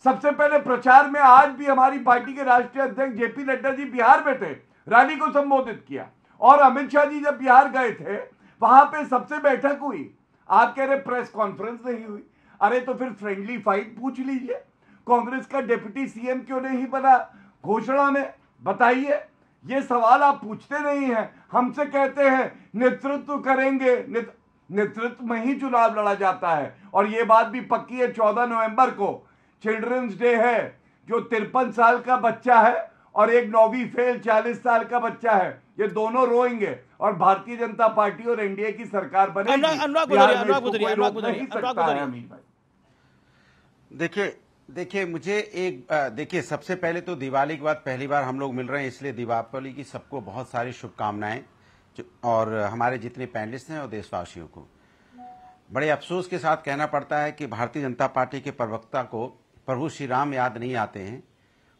सबसे पहले प्रचार में आज भी हमारी पार्टी के राष्ट्रीय अध्यक्ष जेपी नड्डा जी बिहार में थे, रैली को संबोधित किया। और अमित शाह जी जब बिहार गए थे, वहां पे सबसे बैठक हुई। आप कह रहे प्रेस कॉन्फ्रेंस नहीं हुई। अरे तो फिर फ्रेंडली फाइट पूछ लीजिए, कांग्रेस का डिप्टी सीएम क्यों नहीं बना घोषणा में? बताइए, ये सवाल आप पूछते नहीं हैं। हमसे कहते हैं नेतृत्व करेंगे, नेतृत्व में ही चुनाव लड़ा जाता है। और ये बात भी पक्की है, 14 नवंबर को चिल्ड्रंस डे है। जो 53 साल का बच्चा है और एक 9वीं फेल 40 साल का बच्चा है, ये दोनों रोएंगे और भारतीय जनता पार्टी और एनडीए की सरकार बनेगी। देखिए मुझे एक देखिए, सबसे पहले तो दिवाली के बाद पहली बार हम लोग मिल रहे हैं, इसलिए दीपावली की सबको बहुत सारी शुभकामनाएं, और हमारे जितने पैनलिस्ट हैं और देशवासियों को। बड़े अफसोस के साथ कहना पड़ता है कि भारतीय जनता पार्टी के प्रवक्ता को प्रभु श्री राम याद नहीं आते हैं,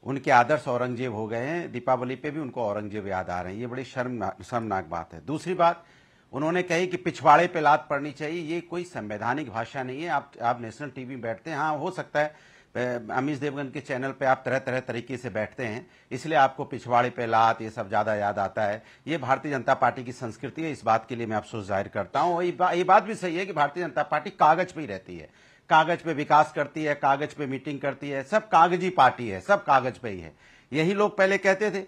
उनके आदर्श औरंगजेब हो गए हैं। दीपावली पे भी उनको औरंगजेब याद आ रहे हैं, ये बड़ी शर्मनाक बात है। दूसरी बात, उन्होंने कही कि पिछवाड़े पे लात पड़नी चाहिए, ये कोई संवैधानिक भाषा नहीं है। आप नेशनल टीवी में बैठते हैं, हाँ हो सकता है अमीश देवगन के चैनल पे आप तरह तरह तरीके से बैठते हैं, इसलिए आपको पिछवाड़े पे लात ये सब ज्यादा याद आता है। ये भारतीय जनता पार्टी की संस्कृति है, इस बात के लिए मैं अफसोस जाहिर करता हूं। ये बात भी सही है कि भारतीय जनता पार्टी कागज पे ही रहती है, कागज पे विकास करती है, कागज पे मीटिंग करती है, सब कागजी पार्टी है, सब कागज पे ही है। यही लोग पहले कहते थे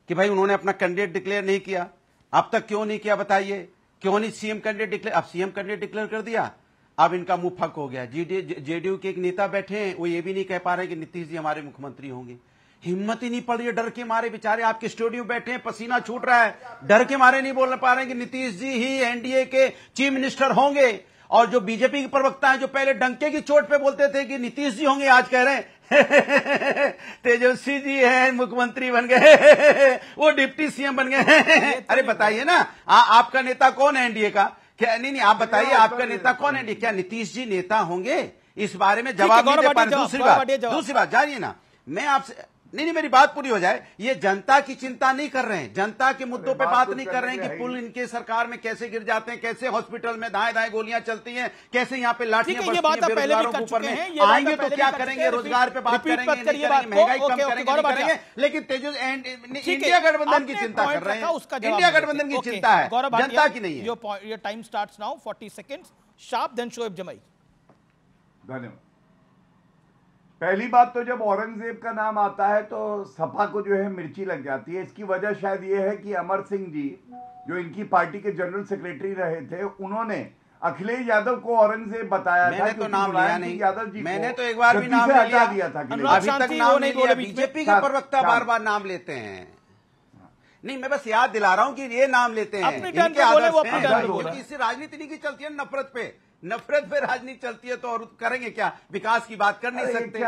कि भाई उन्होंने अपना कैंडिडेट डिक्लेयर नहीं किया, अब तक क्यों नहीं किया बताइए, क्यों नहीं सीएम कैंडिडेट डिक्लेयर, अब सीएम कैंडिडेट डिक्लेयर कर दिया, अब इनका मुंह फक हो गया। जेडीयू के एक नेता बैठे हैं, वो ये भी नहीं कह पा रहे कि नीतीश जी हमारे मुख्यमंत्री होंगे। हिम्मत ही नहीं पड़ रही है, डर के मारे बेचारे आपके स्टूडियो बैठे हैं, पसीना छूट रहा है, डर के मारे नहीं बोल पा रहे हैं कि नीतीश जी ही एनडीए के चीफ मिनिस्टर होंगे। और जो बीजेपी के प्रवक्ता हैं, जो पहले डंके की चोट पे बोलते थे कि नीतीश जी होंगे, आज कह रहे हैं तेजस्वी जी हैं मुख्यमंत्री बन गए, वो डिप्टी सीएम बन गए। अरे बताइए ना, आपका नेता कौन है एनडीए का? क्या नहीं, आप बताइए आपका नेता कौन है? क्या नीतीश जी नेता होंगे? इस बारे में जवाब नहीं दे पा रहे। दूसरी बात जानिए ना, मैं आपसे नहीं, मेरी बात पूरी हो जाए। ये जनता की चिंता नहीं कर रहे हैं, जनता के मुद्दों पे बात नहीं कर रहे हैं कि पुल इनके सरकार में कैसे गिर जाते हैं, कैसे हॉस्पिटल में दाएं दाएं गोलियां चलती हैं, कैसे यहाँ पे लाठियां बरसती हैं बेरोजगारों के ऊपर में। आएंगे तो क्या करेंगे, रोजगार पे बात करेंगे, नहीं करेंगे, महंगाई कम करेंगे, नहीं करेंगे। लेकिन इंडिया गठबंधन की चिंता कर रहे हैं, इंडिया गठबंधन की चिंता है, जनता की नहीं है। Your time starts now, 40 seconds sharp, then Shoaib Jamai. धन्यवाद। पहली बात तो जब औरंगजेब का नाम आता है तो सपा को जो है मिर्ची लग जाती है। इसकी वजह शायद ये है कि अमर सिंह जी जो इनकी पार्टी के जनरल सेक्रेटरी रहे थे, उन्होंने अखिलेश यादव को औरंगजेब बताया था। तो नाम लिया नहीं यादव जी, मैंने तो एक बार भी नाम हटा दिया था, अभी तक नाम नहीं लिया। बीजेपी के प्रवक्ता बार बार नाम लेते हैं। नहीं, मैं बस याद दिला रहा हूं कि ये नाम लेते हैं, इनके आदर्श हैं। इससे राजनीति नहीं की चलती है, नफरत पे राजनीति चलती है, तो और करेंगे क्या? विकास की बात कर नहीं सकते,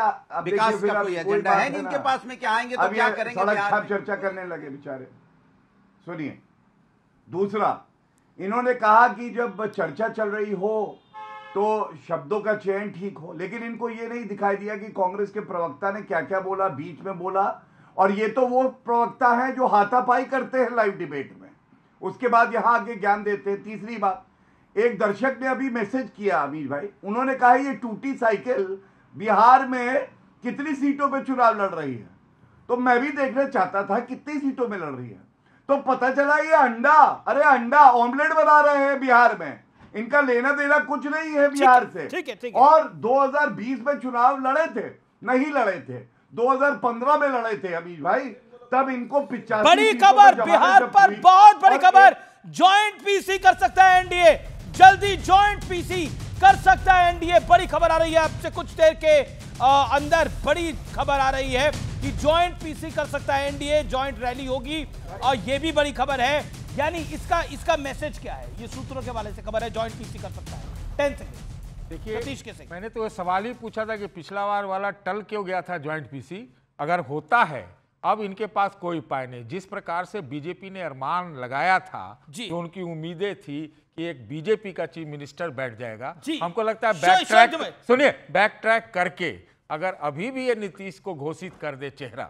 विकास का कोई एजेंडा है नहीं इनके पास में, क्या आएंगे तो क्या करेंगे? चर्चा करने लगे बेचारे। सुनिए, दूसरा, इन्होंने कहा कि जब चर्चा चल रही हो तो शब्दों का चयन ठीक हो, लेकिन इनको ये नहीं दिखाई दिया कि कांग्रेस के प्रवक्ता ने क्या क्या बोला, बीच में बोला। और ये तो वो प्रवक्ता है जो हाथापाई करते हैं लाइव डिबेट में, उसके बाद यहां आगे ज्ञान देते हैं। तीसरी बात, एक दर्शक ने अभी मैसेज किया अमीर भाई, उन्होंने कहा ये टूटी साइकिल बिहार में कितनी सीटों पे चुनाव लड़ रही है, तो मैं भी देखना चाहता था कितनी सीटों में लड़ रही है। तो पता चला ये अंडा, अरे अंडा ऑमलेट बना रहे हैं बिहार में, इनका लेना देना कुछ नहीं है बिहार से। ठीक है। और 2020 में चुनाव लड़े थे, नहीं लड़े थे, 2015 में लड़े थे अमीर भाई, तब इनको 85 बड़ी खबर बिहार पर, बहुत बड़ी खबर, ज्वाइंट पीसी कर सकता है एनडीए, जल्दी ज्वाइंट पीसी कर सकता है एनडीए। बड़ी खबर आ रही है आपसे कुछ देर के अंदर, बड़ी खबर आ रही है कि ज्वाइंट पीसी कर सकता है एनडीए, ज्वाइंट रैली होगी। और यह भी बड़ी खबर है, यानी इसका मैसेज क्या है? ये सूत्रों के हवाले से खबर है, ज्वाइंट पीसी कर सकता है। 10 सेकंड। देखिए, मैंने तो सवाल ही पूछा था कि पिछला बार वाला टल क्यों गया था ज्वाइंट पीसी, अगर होता है अब इनके पास कोई उपाय नहीं। जिस प्रकार से बीजेपी ने अरमान लगाया था, जो उनकी उम्मीदें थी कि एक बीजेपी का चीफ मिनिस्टर बैठ जाएगा, हमको लगता है बैक ट्रैक करके अगर अभी भी ये नीतीश को घोषित कर दे, चेहरा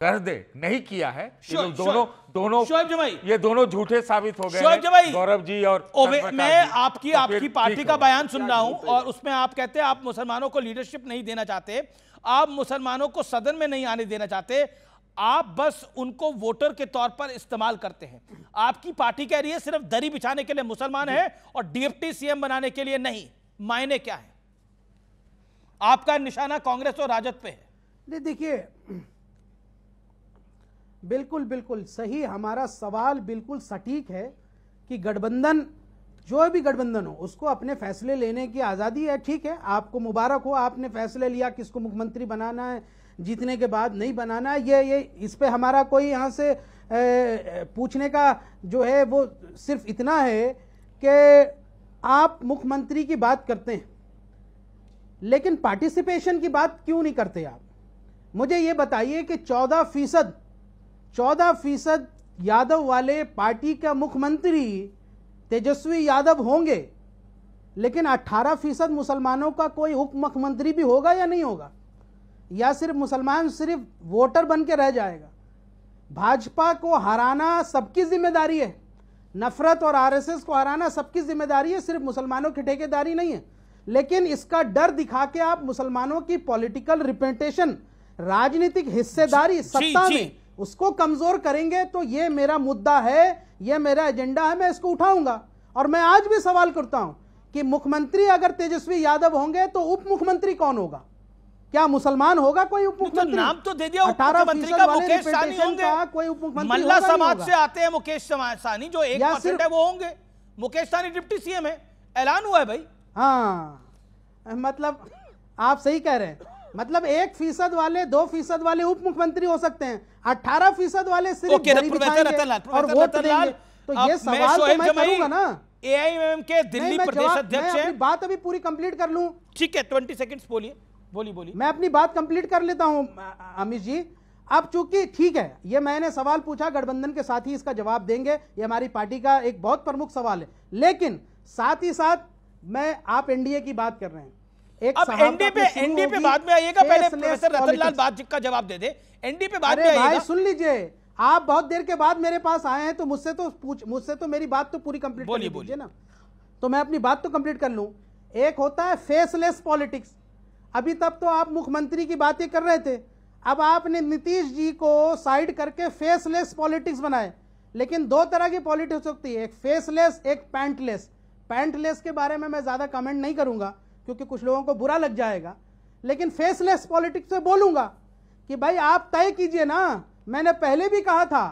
कर दे, नहीं किया है, ये दोनों झूठे साबित हो गए। गौरव जी और मैं आपकी पार्टी का बयान सुन रहा हूं और उसमें आप कहते हैं आप मुसलमानों को लीडरशिप नहीं देना चाहते, आप मुसलमानों को सदन में नहीं आने देना चाहते, आप बस उनको वोटर के तौर पर इस्तेमाल करते हैं। आपकी पार्टी कह रही है सिर्फ दरी बिछाने के लिए मुसलमान है और डिप्टी सीएम बनाने के लिए नहीं। मायने क्या है? आपका निशाना कांग्रेस और राजद पे है। नहीं, देखिए, बिल्कुल सही, हमारा सवाल बिल्कुल सटीक है कि गठबंधन, जो भी गठबंधन हो, उसको अपने फैसले लेने की आजादी है। ठीक है, आपको मुबारक हो, आपने फैसले लिया किसको मुख्यमंत्री बनाना है, जीतने के बाद नहीं बनाना है। ये इस पे हमारा कोई यहाँ से पूछने का जो है वो सिर्फ इतना है कि आप मुख्यमंत्री की बात करते हैं, लेकिन पार्टिसिपेशन की बात क्यों नहीं करते आप? मुझे ये बताइए कि 14% यादव वाले पार्टी का मुख्यमंत्री तेजस्वी यादव होंगे, लेकिन 18% मुसलमानों का कोई उप मुख्यमंत्री भी होगा या नहीं होगा? या सिर्फ मुसलमान सिर्फ वोटर बन के रह जाएगा? भाजपा को हराना सबकी जिम्मेदारी है, नफरत और आरएसएस को हराना सबकी जिम्मेदारी है, सिर्फ मुसलमानों की ठेकेदारी नहीं है। लेकिन इसका डर दिखा के आप मुसलमानों की पॉलिटिकल रिप्रेजेंटेशन, राजनीतिक हिस्सेदारी सत्ता में, उसको कमजोर करेंगे। तो ये मेरा मुद्दा है, ये मेरा एजेंडा है, मैं इसको उठाऊंगा। और मैं आज भी सवाल करता हूं कि मुख्यमंत्री अगर तेजस्वी यादव होंगे तो उप मुख्यमंत्री कौन होगा? क्या मुसलमान होगा कोई उप मुख्यमंत्री? नाम तो दे दिया उप मुख्यमंत्री का, मुकेश सहनी होंगे। कोई उप मुख्यमंत्री मल्ला समाज से आते हैं मुकेश सहनी, जो 1% है वो होंगे। मुकेश सहनी डिप्टी सीएम है, ऐलान हुआ है भाई। हाँ, मतलब आप सही कह रहे हैं, मतलब 1% वाले 2% वाले उप मुख्यमंत्री हो सकते हैं, 18% वाले सिर्फ और वोट देंगे। तो ये सवाल तो मैं करूंगा ना। एआईएमआईएम के दिल्ली प्रदेश अध्यक्ष हैं। बात अभी पूरी कंप्लीट कर लूं। ठीक है, 20 सेकंड्स बोलिए, बोलिए। मैं अपनी बात कंप्लीट कर लेता हूं अमित जी। अब चूंकि ठीक है, ये मैंने सवाल पूछा, गठबंधन के साथ ही इसका जवाब देंगे, ये हमारी पार्टी का एक बहुत प्रमुख सवाल है। लेकिन साथ ही साथ आप एनडीए की बात कर रहे हैं, अब एनडीए पे बाद में आइएगा, पहले प्रोफेसर रतनलाल बात का जवाब दे दे। एनडीए पे बाद में आइएगा। भाई सुन लीजिए, आप बहुत देर के बाद मेरे पास आए हैं तो मुझसे तो मेरी बात तो पूरी कंप्लीट कर लीजिए ना, तो मैं अपनी बात तो कंप्लीट कर लूं। एक होता है फेसलेस पॉलिटिक्स। अभी तक तो आप मुख्यमंत्री की बातें कर रहे थे, अब आपने नीतीश जी को साइड करके फेसलेस पॉलिटिक्स बनाए। लेकिन दो तरह की पॉलिटिक्स होती है, एक फेसलेस, एक पैंटलेस। पैंटलेस के बारे में मैं ज्यादा कमेंट नहीं करूंगा क्योंकि कुछ लोगों को बुरा लग जाएगा, लेकिन फेसलेस पॉलिटिक्स से बोलूंगा कि भाई आप तय कीजिए ना। मैंने पहले भी कहा था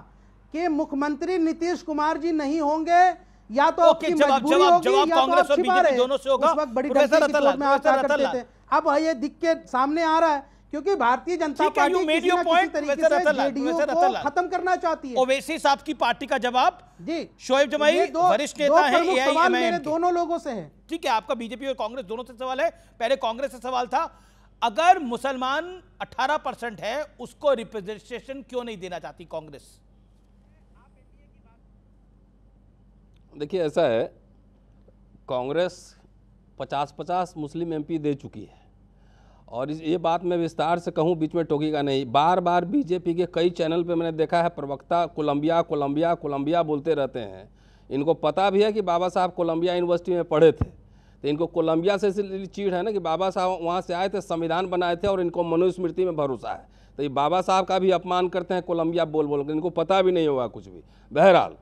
कि मुख्यमंत्री नीतीश कुमार जी नहीं होंगे, या तो आपकी मजबूरी होगी या तो आप छिपा रहे। उस वक्त बड़ी गलती की चोट में आप करते थे, अब ये दिख के सामने आ रहा है क्योंकि भारतीय जनता पार्टी किसी न किसी तरीके से जेडीयू को खत्म करना चाहती है। ओवैसी साहब की पार्टी का जवाब जी, शोएब जमाई वरिष्ठ नेता है एआईएमआईएम, मेरे दोनों लोगों से है। ठीक है, आपका बीजेपी और कांग्रेस दोनों से सवाल है। पहले कांग्रेस से सवाल था, अगर मुसलमान 18% है उसको रिप्रेजेंटेशन क्यों नहीं देना चाहती कांग्रेस? देखिए ऐसा है, कांग्रेस 50-50 मुस्लिम एमपी दे चुकी है, और ये बात मैं विस्तार से कहूँ बीच में टोकेगा नहीं। बार बार बीजेपी के कई चैनल पे मैंने देखा है प्रवक्ता कोलंबिया बोलते रहते हैं। इनको पता भी है कि बाबा साहब कोलंबिया यूनिवर्सिटी में पढ़े थे, तो इनको कोलंबिया से चीड़ है ना कि बाबा साहब वहाँ से आए थे, संविधान बनाए थे और इनको मनुस्मृति में भरोसा है, तो ये बाबा साहब का भी अपमान करते हैं कोलंबिया बोल कर, इनको पता भी नहीं होगा कुछ भी। बहरहाल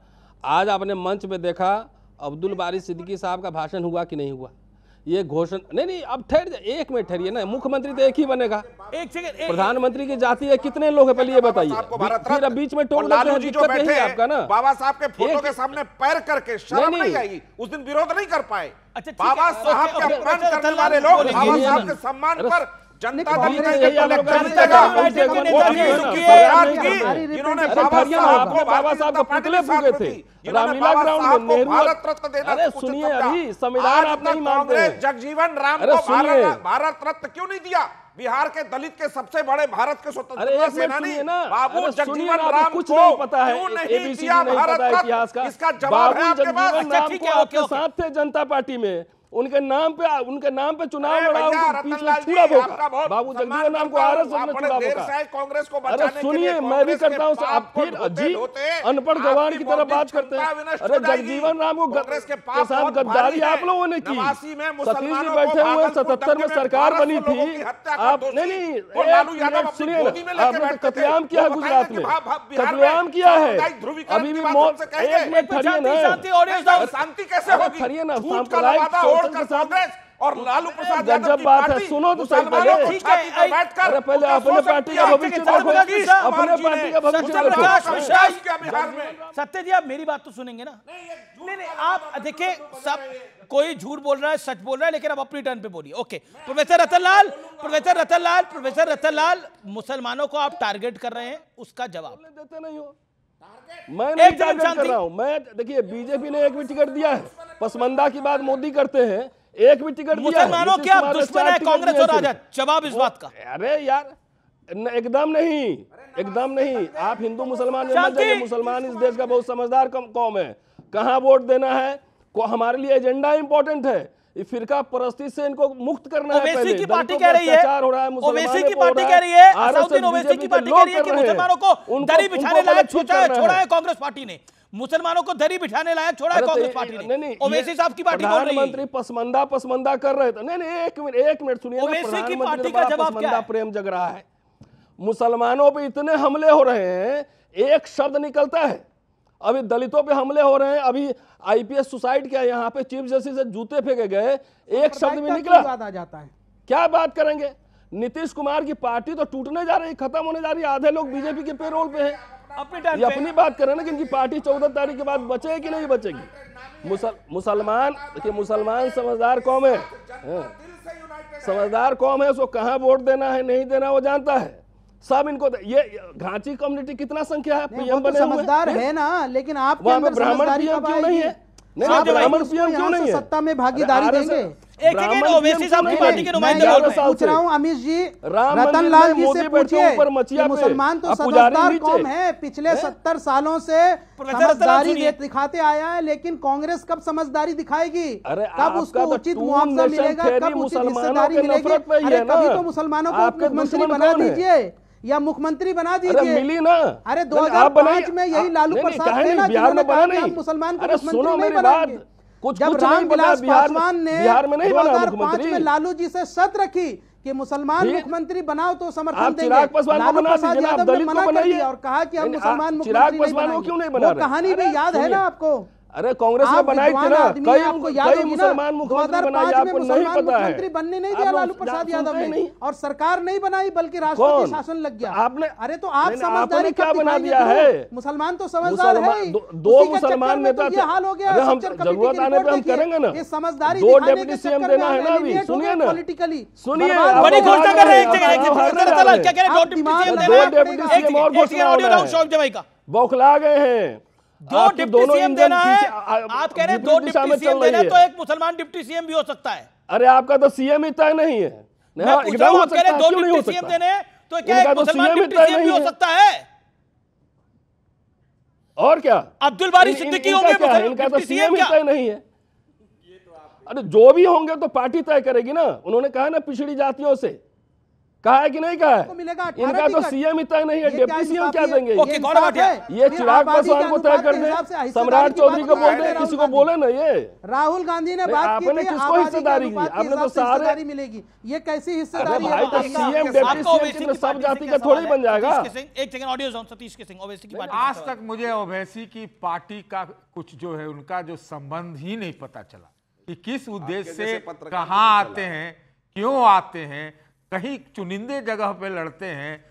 आज आपने मंच में देखा अब्दुल बारी सिद्दीकी साहब का भाषण हुआ कि नहीं हुआ? ये घोषणा नहीं, अब ठहर एक मिनट ठहरिए ना। मुख्यमंत्री तो एक ही बनेगा, एक सेकंड। प्रधानमंत्री की जाति है कितने लोग हैं पहले ये बताइए, फिर अब बीच में टोक लालू जी जो बैठे हैं आपका ना, बाबा साहब के फोटो के सामने पैर करके शर्म नहीं आई, उस दिन विरोध नहीं कर पाए। बाबा साहब के अपमान करने वाले लोग बाबा साहब के सम्मान पर जनता दल जिन्होंने बाबा साहब को पुतले फूके थे रामलीला ग्राउंड में, भारत रत्न देना। अरे सुनिए, अभी संविधान आप नहीं मानते हैं। जगजीवन राम को भारत रत्न क्यों नहीं दिया? बिहार के दलित के सबसे बड़े भारत के स्वतंत्रता सेनानी बाबू जगजीवन राम कुछ नहीं पता है, क्यों नहीं दिया भारत रत्न? इसका जवाब है आपके पास। आपके साथ थे जनता पार्टी में, उनके नाम पे चुनाव लड़ा, बाबू जगजीवन राम को आरएसएस में चुनाव होगा। कांग्रेस को अरे सुनिए, मैं भी करता हूँ, आप फिर जी अनपढ़ गवार की तरह बात करते हैं। अरे जगजीवन राम के साथ गद्दारी आप लोगों ने की, सतीश जी बैठे हुए 77 में सरकार बनी थी। आप नहीं सुनिए, आपने कत्लेआम किया है गुजरात में, कत्लेआम किया है, अभी भी मौत। एक मिनट ठहरिए ना, शांति कैसे होगी? ठहरिए ना, कांग्रेस और लालू प्रसाद यादव जब बात है सुनो तो सही पहले। अरे पहले अपने पार्टी का भविष्य देखो, अपने पार्टी का भविष्य देखो। सत्य जी, आप मेरी बात तो सुनेंगे ना? नहीं, आप देखिए, सब कोई झूठ बोल रहा है, सच बोल रहा है, लेकिन आप अपनी टर्न पे बोलिए। ओके, प्रोफेसर रतनलाल, मुसलमानों को आप टारगेट कर रहे हैं, उसका जवाब देते नहीं हो। मैं नहीं टारगेट कर रहा हूं, मैं देखिए बीजेपी ने एक भी टिकट दिया है, पसमंदा की बात मोदी करते हैं, एक भी टिकट दिया है। मुसलमानों के आप दुश्मन है कांग्रेस और राजद, जवाब इस बात का। अरे यार एकदम नहीं, आप हिंदू मुसलमान में मत जाइए। मुसलमान इस देश का बहुत समझदार कौम है, कहां वोट देना है हमारे लिए एजेंडा इंपॉर्टेंट है। फिरका परस्ती से इनको मुक्त करना है। ओवैसी की पार्टी कह रही है, ओवैसी की पार्टी कह रही है, असाउद्दीन ओवैसी की पार्टी कह रही है कि मुसलमानों को दरी बिछाने लायक छोड़ा है कांग्रेस पार्टी ने, मुसलमानों को दरी बिछाने लायक छोड़ा है कांग्रेस पार्टी ने। ओवैसी साहब की पार्टी बोल रही है, प्रधानमंत्री पसमंदा कर रहे थे। नहीं एक मिनट सुनिए, ओवैसी की पार्टी का जवाब क्या है? प्रेम जग रहा है, मुसलमानों पे इतने हमले हो रहे हैं, एक शब्द निकलता है अभी दलितों पे हमले हो रहे हैं, अभी आईपीएस सुसाइड किया, यहाँ पे चीफ जस्टिस से जूते फेंके गए, एक शब्द भी निकला। आ जाता है, क्या बात करेंगे? नीतीश कुमार की पार्टी तो टूटने जा रही, खत्म होने जा रही है, आधे लोग बीजेपी के पेरोल पे हैं। ये अपनी बात करें ना कि इनकी पार्टी 14 तारीख के बाद बचेगी कि नहीं बचेगी। मुसलमान देखिए, मुसलमान समझदार कौम है, समझदार कौम है, उसको कहाँ वोट देना है नहीं देना वो जानता है सब। इनको ये घाची कम्युनिटी कितना संख्या है, पीएम बने समझदार है ना, लेकिन आप ब्राह्मण पीएम क्यों नहीं है? ब्राह्मण पीएम क्यों नहीं है? सत्ता में भागीदारी देंगे। पूछ रहा हूँ अमित जी, रतन लाल जी से पूछिए कि मुसलमान तो समझदार कौम है, पिछले 70 सालों से समझदारी दिखाते आया है, लेकिन कांग्रेस कब समझदारी दिखाएगी? कब उसको उचित मुआवजा मिलेगा, कब उचित हिस्सेदारी मिलेगी? अरे कभी तो मुसलमानों को मुख्यमंत्री बना दीजिए या मुख्यमंत्री बना दीजिए। मिली ना, अरे 2005 में यही लालू प्रसाद थे ना जिन्होंने कहा कि हम मुसलमान को मुख्यमंत्री नहीं बनाएंगे। जब रामविलास पासवान ने 2005 में लालू जी से शर्त रखी कि मुसलमान मुख्यमंत्री बनाओ तो समर्थन देंगे, लालू प्रसाद यादव ने मना कर दिया और कहा कि हम मुसलमान मुख्यमंत्री नहीं बनाएंगे। वो कहानी भी याद है ना आपको? अरे कांग्रेस ने बनाई थी ना, कई मुसलमान मुख्यमंत्री बनाए, आपको नहीं पता है? मुख्यमंत्री बनने नहीं दिया लालू प्रसाद यादव ने, और सरकार नहीं बनाई बल्कि राष्ट्रपति शासन लग गया आपने। अरे तो आप समझदारी क्या बना दिया है? मुसलमान तो समझदार है, दो मुसलमान नेता ये हाल हो गया। हम जरूरत आने पे हम करेंगे ना, ये समझदारी 2 डिप्टी सीएम देना है ना। अभी सुनिए ना, पॉलिटिकली सुनिए, बड़ी घोषणा कर रहे हैं, क्या कह रहे हैं? 2 डिप्टी सीएम देना है, 2 डिप्टी सीएम और घोषणा बौखला गए हैं। 2 डिप्टी सीएम देना है, आप कह रहे हैं 2 डिप्टी सीएम देना है, तो एक मुसलमान डिप्टी सीएम भी हो सकता है। अरे आपका तो सीएम ही तय नहीं है, एकदम हो सकता है। 2 डिप्टी सीएम देने हैं तो क्या एक मुसलमान डिप्टी सीएम भी हो सकता है? और क्या अब्दुल बारी सिद्दीकी होंगे इनका तो सीएम ही तय नहीं है। अरे जो भी होंगे तो पार्टी तय करेगी ना। उन्होंने कहा ना पिछड़ी जातियों से, कहा है कि नहीं कहा है? इनका तो सीएम ही तय नहीं है, डिप्टी सीएम क्या देंगे? ये चिराग पासवान को तय कर दे, सम्राट चौधरी को बोल दे, किसी को बोले ना। ये राहुल गांधी ने बात की, आपने किसको हिस्सेदारी की? आपने तो सारे मिलेगी, ये कैसी हिस्सेदारी है? भाई तो सीएम डिप्टी सीएम सब जाति का थोड़ी बन जाएगा। एक second audio zone, Satish K Singh Owaisi की पार्टी। आज तक मुझे ओवैसी की पार्टी का कुछ जो है उनका जो संबंध ही नहीं पता चला कि किस उद्देश्य से कहाँ आते हैं, क्यों आते हैं। कहीं चुनिंदे जगह पे लड़ते हैं,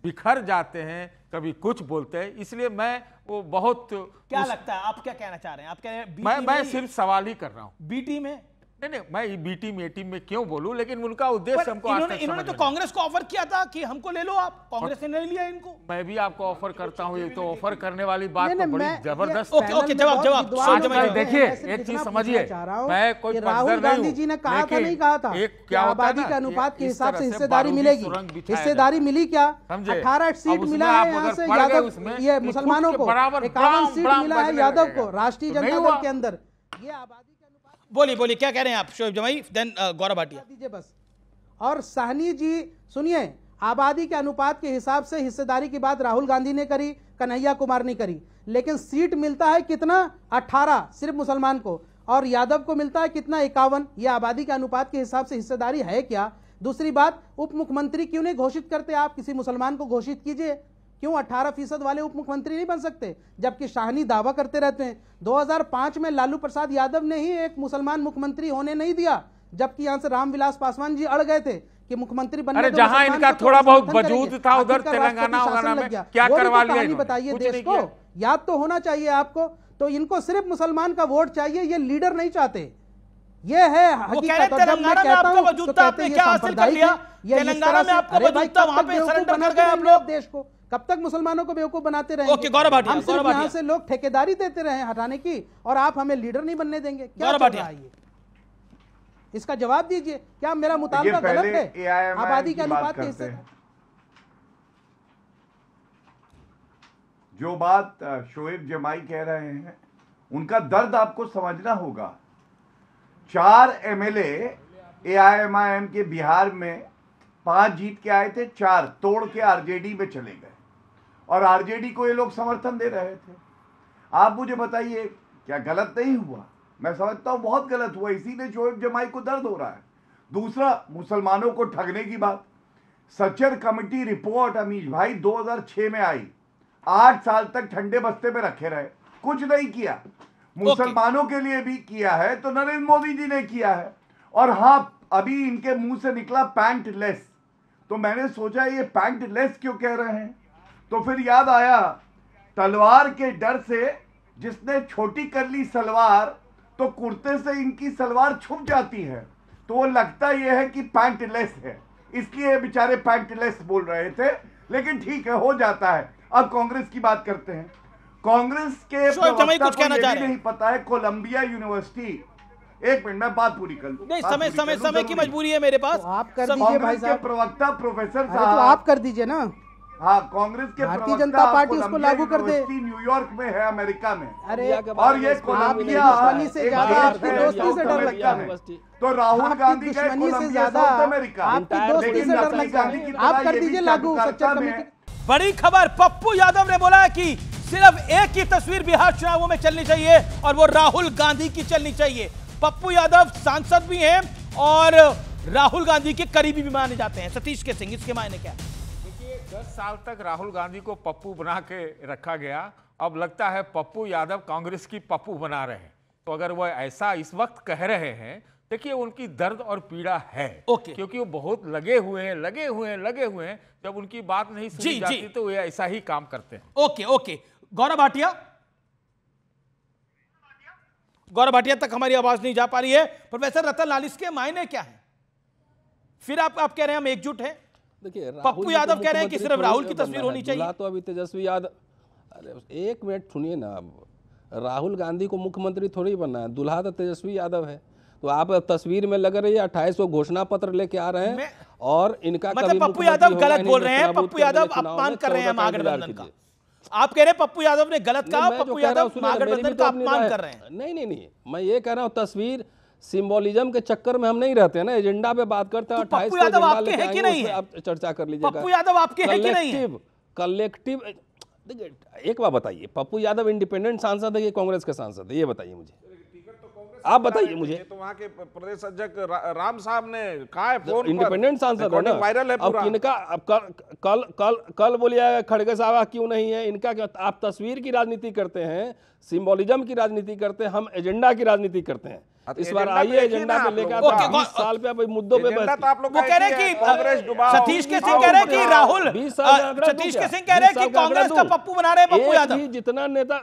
बिखर जाते हैं, कभी कुछ बोलते हैं। इसलिए मैं वो बहुत क्या लगता है, आप क्या कहना चाह रहे हैं? आप कह रहे हैं मैं सिर्फ सवाल ही कर रहा हूँ। बीटी में नहीं, मैं बी टीम ए टीम में क्यों बोलूं, लेकिन उनका उद्देश्य हमको इन्होंने तो कांग्रेस को ऑफर किया था कि हमको ले लो आप, कांग्रेस ने नहीं लिया इनको। मैं भी आपको ऑफर करता हूं, ये तो ऑफर करने वाली बात तो बड़ी जबरदस्त है। ओके जवाब देखिए, एक चीज समझिए, मैं कोई राहुल गांधी जी ने कहा था, नहीं कहा था क्या आबादी के अनुपात के हिसाब से हिस्सेदारी मिलेगी? हिस्सेदारी मिली क्या? 18 सीट मिला है यहाँ से यादव, ये मुसलमानों को 51 सीट मिला है यादव को राष्ट्रीय जनता दल के अंदर। ये आबादी बोलिए क्या कह रहे हैं आप शोएब जमाई, देन गौरव भाटिया दीजिए बस। और साहनी जी सुनिए, आबादी के अनुपात के हिसाब से हिस्सेदारी की बात राहुल गांधी ने करी, कन्हैया कुमार ने करी, लेकिन सीट मिलता है कितना? 18 सिर्फ मुसलमान को, और यादव को मिलता है कितना? 51। यह आबादी के अनुपात के हिसाब से हिस्सेदारी है क्या? दूसरी बात, उप मुख्यमंत्री क्यों नहीं घोषित करते आप? किसी मुसलमान को घोषित कीजिए। क्यों 18% वाले उप मुख्यमंत्री नहीं बन सकते? जबकि शाहनी दावा करते रहते हैं। 2005 में लालू प्रसाद यादव ने ही एक मुसलमान मुख्यमंत्री होने नहीं दिया, जबकि यहां से रामविलास पासवान जी अड़ गए थे कि मुख्यमंत्री बनने। अरे जहां इनका थोड़ा बहुत वजूद था उधर तेलंगाना में क्या करवा लिया? बताइए देश को, याद तो होना चाहिए आपको। तो इनको सिर्फ मुसलमान का वोट चाहिए, ये लीडर नहीं चाहते। ये है हकीकत। और जब मैं कहता हूं तो कहते हैं ये सांप्रदायिक है, ये इस तरह से। अरे भाई कब तक बेवकूफ बनाते रहेंगे आप देश को? कब तक मुसलमानों को बेवकूफ बनाते रहेंगे? हम सिर्फ यहाँ से लोग ठेकेदारी देते रहे हटाने की, और आप हमें लीडर नहीं बनने देंगे। क्या चल रहा है ये? इसका जवाब दीजिए। क्या मेरा मुतालबा गलत है? आबादी के अनुपात के हिस्से। जो बात शोएब जमाई कह रहे हैं, उनका दर्द आपको समझना होगा। 4 एमएलए एआईएमआईएम के बिहार में 5 जीत के आए थे, 4 तोड़ के आरजेडी में चले गए, और आरजेडी को ये लोग समर्थन दे रहे थे। आप मुझे बताइए, क्या गलत नहीं हुआ? मैं समझता हूं बहुत गलत हुआ, इसीलिए शोएब जमाई को दर्द हो रहा है। दूसरा, मुसलमानों को ठगने की बात। सच्चर कमेटी रिपोर्ट अमीश भाई 2006 में आई, 8 साल तक ठंडे बस्ते में रखे रहे, कुछ नहीं किया। मुसलमानों के लिए भी किया है तो नरेंद्र मोदी जी ने किया है। और हाँ, अभी इनके मुंह से निकला पैंट लेस, तो मैंने सोचा ये पैंट लेस क्यों कह रहे हैं, तो फिर याद आया तलवार के डर से जिसने छोटी कर ली सलवार, तो कुर्ते से इनकी सलवार छुप जाती है, तो वो लगता यह है कि पैंट लेस है, इसलिए बेचारे पैंट लेस बोल रहे थे। लेकिन ठीक है, हो जाता है। अब कांग्रेस की बात करते हैं। कांग्रेस के प्रवक्ता को यह भी नहीं पता है कोलंबिया यूनिवर्सिटी, एक मिनट में बात पूरी कर लूं। नहीं, समय की मजबूरी है मेरे पास। आप कर दीजिए भाई साहब। प्रवक्ता प्रोफेसर साहब, तो आप कर दीजिए ना। हाँ, कांग्रेस के भारतीय जनता पार्टी उसको लागू कर दे। न्यूयॉर्क में है, अमेरिका में। अरे और ये कोलंबिया से ज्यादा आपकी दोस्ती से डर लगता है, तो राहुल गांधी गए कोलंबिया साउथ अमेरिका, आपकी दोस्ती से डर लगता है। आप कर दीजिए लागू सच्चा कमेटी। बड़ी खबर, पप्पू यादव ने बोला है कि सिर्फ एक ही तस्वीर बिहार चुनावों में चलनी चाहिए और वो राहुल गांधी की चलनी चाहिए। पप्पू यादव सांसद भी हैं और राहुल गांधी के करीबी भी माने जाते हैं। सतीश के सिंह, इसके मायने क्या? देखिए, 10 साल तक राहुल गांधी को पप्पू बना के रखा गया, अब लगता है पप्पू यादव कांग्रेस की पप्पू बना रहे हैं। तो अगर वह ऐसा इस वक्त कह रहे हैं, देखिए उनकी दर्द और पीड़ा है, क्योंकि वो बहुत लगे हुए हैं। जब उनकी बात नहीं सुनी जाती तो वे ऐसा ही काम करते हैं। ओके। गौरव भाटिया तक हमारी आवाज नहीं जा पा रही है। प्रोफेसर रतन लाल, इसके मायने क्या है? फिर आप कह रहे हैं हम एकजुट हैं। देखिए, पप्पू यादव कह रहे हैं कि सिर्फ राहुल की तस्वीर होनी चाहिए। तो अभी तेजस्वी यादव, अरे एक मिनट सुनिए ना, राहुल गांधी को मुख्यमंत्री थोड़ी बनना है, दुल्हा तो तेजस्वी यादव है। तो आप तस्वीर में लग रही है 28 को घोषणा पत्र लेके आ रहे हैं और इनका मतलब पप्पू यादव गलत बोल रहे हैं, पप्पू यादव अपमान कर रहे हैं महागठबंधन का। आप कह रहे हैं पप्पू यादव ने गलत कहा, पप्पू यादव महागठबंधन का अपमान कर रहे हैं। नहीं, मैं ये कह रहा हूँ तस्वीर सिंबोलिज्म के चक्कर में हम नहीं रहते हैं ना, एजेंडा पे बात करते हैं। 28 पप्पू यादव आपके हैं कि नहीं है? आप चर्चा कर लीजिएगा। पप्पू यादव आपके हैं कि नहीं है? कलेक्टिव, देखिए एक बात बताइए, पप्पू यादव इंडिपेंडेंट सांसद है कि कांग्रेस के सांसद है, ये बताइए मुझे, आप बताइए मुझे। तो वहाँ के प्रदेश अध्यक्ष राम साहब ने कहा है फोन इंडिपेंडेंट सांसद है ना, वायरल है पूरा। अब इनका कल बोलिए खड़गे साहब क्यों नहीं है इनका, आप तस्वीर की राजनीति करते हैं, सिंबोलिज्म की राजनीति करते हैं, हम एजेंडा की राजनीति करते हैं। इस बार आइए एजेंडा पे लेकर 20 साल पे मुद्दों पे वो कह रहे हैं कि सतीश के सिंह कह रहे हैं कि राहुल, सतीश के सिंह कह रहे हैं कि कांग्रेस का पप्पू बना रहे हैं पप्पू यादव। जितना नेता,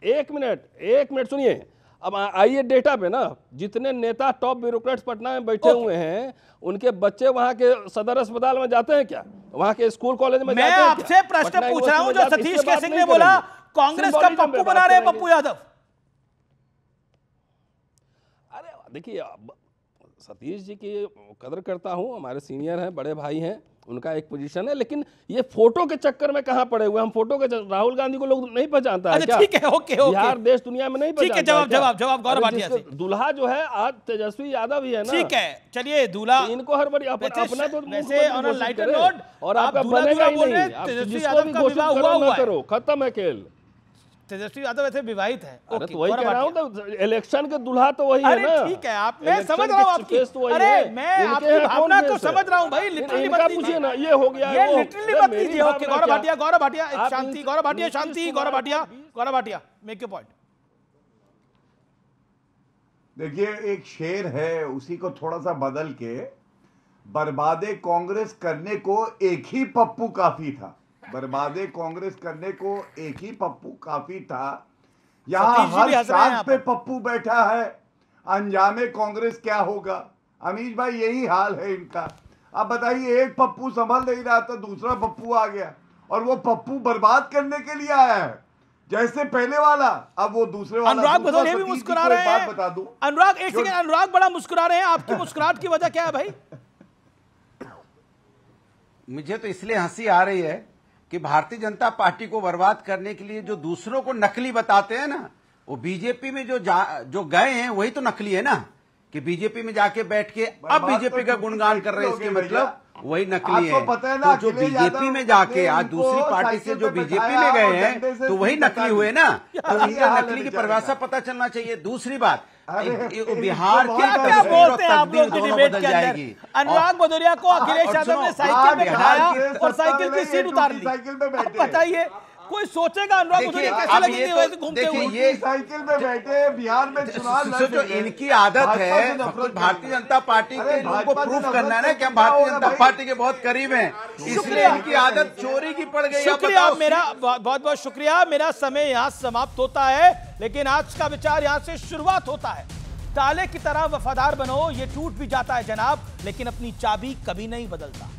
एक मिनट सुनिए, अब आइए डेटा पे ना, जितने नेता टॉप ब्यूरोक्रेट्स पटना में बैठे हुए हैं, उनके बच्चे वहां के सदर अस्पताल में जाते हैं क्या, वहां के स्कूल कॉलेज में जाते हैं? मैं आपसे प्रश्न पूछ रहा हूं, जो सतीश के सिंह ने बोला कांग्रेस का पप्पू बना रहे हैं पप्पू यादव। अरे देखिए, सतीश जी की कदर करता हूं, हमारे सीनियर हैं, बड़े भाई हैं, उनका एक पोजीशन है, लेकिन ये फोटो के चक्कर में कहां पड़े हुए हम? फोटो के राहुल गांधी को लोग नहीं पहचानता है क्या? ठीक है, ओके। बिहार देश दुनिया में नहीं पहचानता। ठीक है, जवाब गौरव भाटिया से। दूल्हा जो है आज तेजस्वी यादव ही है ना। ठीक है, चलिए दूल्हा, तो इनको हर बार अपना तो वैसे ऑन अ लाइटर नोट, और आपका बनेगा ही नहीं, तेजस्वी यादव का विवाह हुआ करो, खत्म है खेल। तेजस्वी यादव वैसे विवाहित है। अरे तो वही कह रहा हूं, तो इलेक्शन के दुल्हा तो वही है ना। ठीक है, आप, मैं समझ रहा हूं आपकी, अरे मैं आपकी भावना को समझ रहा हूं भाई, लिटरली मत पूछिए ना, ये हो गया, ये लिटरली मत लीजिए। Okay, Gaurav Bhatia Shanti, Gaurav Bhatia Shanti, Gaurav Bhatia make your point. देखिए, एक शेर है, उसी को थोड़ा सा बदल के, बर्बादे कांग्रेस करने को एक ही पप्पू काफी था। बर्बादे कांग्रेस करने को एक ही पप्पू काफी था। यहां हर साथ पे पप्पू बैठा है, अंजामे कांग्रेस क्या होगा? अमीश भाई, यही हाल है इनका। अब बताइए, एक पप्पू संभल नहीं रहा था, दूसरा पप्पू आ गया, और वो पप्पू बर्बाद करने के लिए आया है, जैसे पहले वाला, अब वो दूसरे वाला। अनुराग भदौरिया भी मुस्कुरा रहे हैं। बता दूं अनुराग, एक सेकंड, अनुराग बड़ा मुस्कुरा रहे हैं, आपकी मुस्कुराहट की वजह क्या है भाई? मुझे तो इसलिए हंसी आ रही है कि भारतीय जनता पार्टी को बर्बाद करने के लिए जो दूसरों को नकली बताते हैं ना, वो बीजेपी में जो गए हैं वही तो नकली है ना, कि बीजेपी में जाके बैठ के अब बीजेपी का गुणगान कर रहे हैं, इसके मतलब वही नकली है। तो जो बीजेपी में जाके आज दूसरी पार्टी से जो बीजेपी में गए हैं तो वही नकली हुए ना, तो उनका नकली की परिभाषा पता चलना चाहिए। दूसरी बात, बिहार क्या बोलते हैं आप लोग डिबेट के अंदर? अनुराग भदौरिया को अखिलेश यादव ने साइकिल में बिठाया और साइकिल की सीट उतार ली। बताइए, कोई सोचेगा अनुराग मुझे कैसे लगेगी वैसे घूमते हुए? ये साइकिल में बैठे बिहार में चुनाव लड़ जो इनकी आदत है भारतीय जनता पार्टी के लोगों को प्रूफ करना है ना कि हम भारतीय जनता पार्टी के बहुत करीब हैं, इसलिए इनकी आदत चोरी की पड़ गई। शुक्रिया, मेरा बहुत बहुत शुक्रिया। मेरा समय यहाँ समाप्त होता है, लेकिन आज का विचार यहाँ से शुरुआत होता है। ताले की तरह वफादार बनो, ये टूट भी जाता है जनाब, लेकिन अपनी चाबी कभी नहीं बदलता।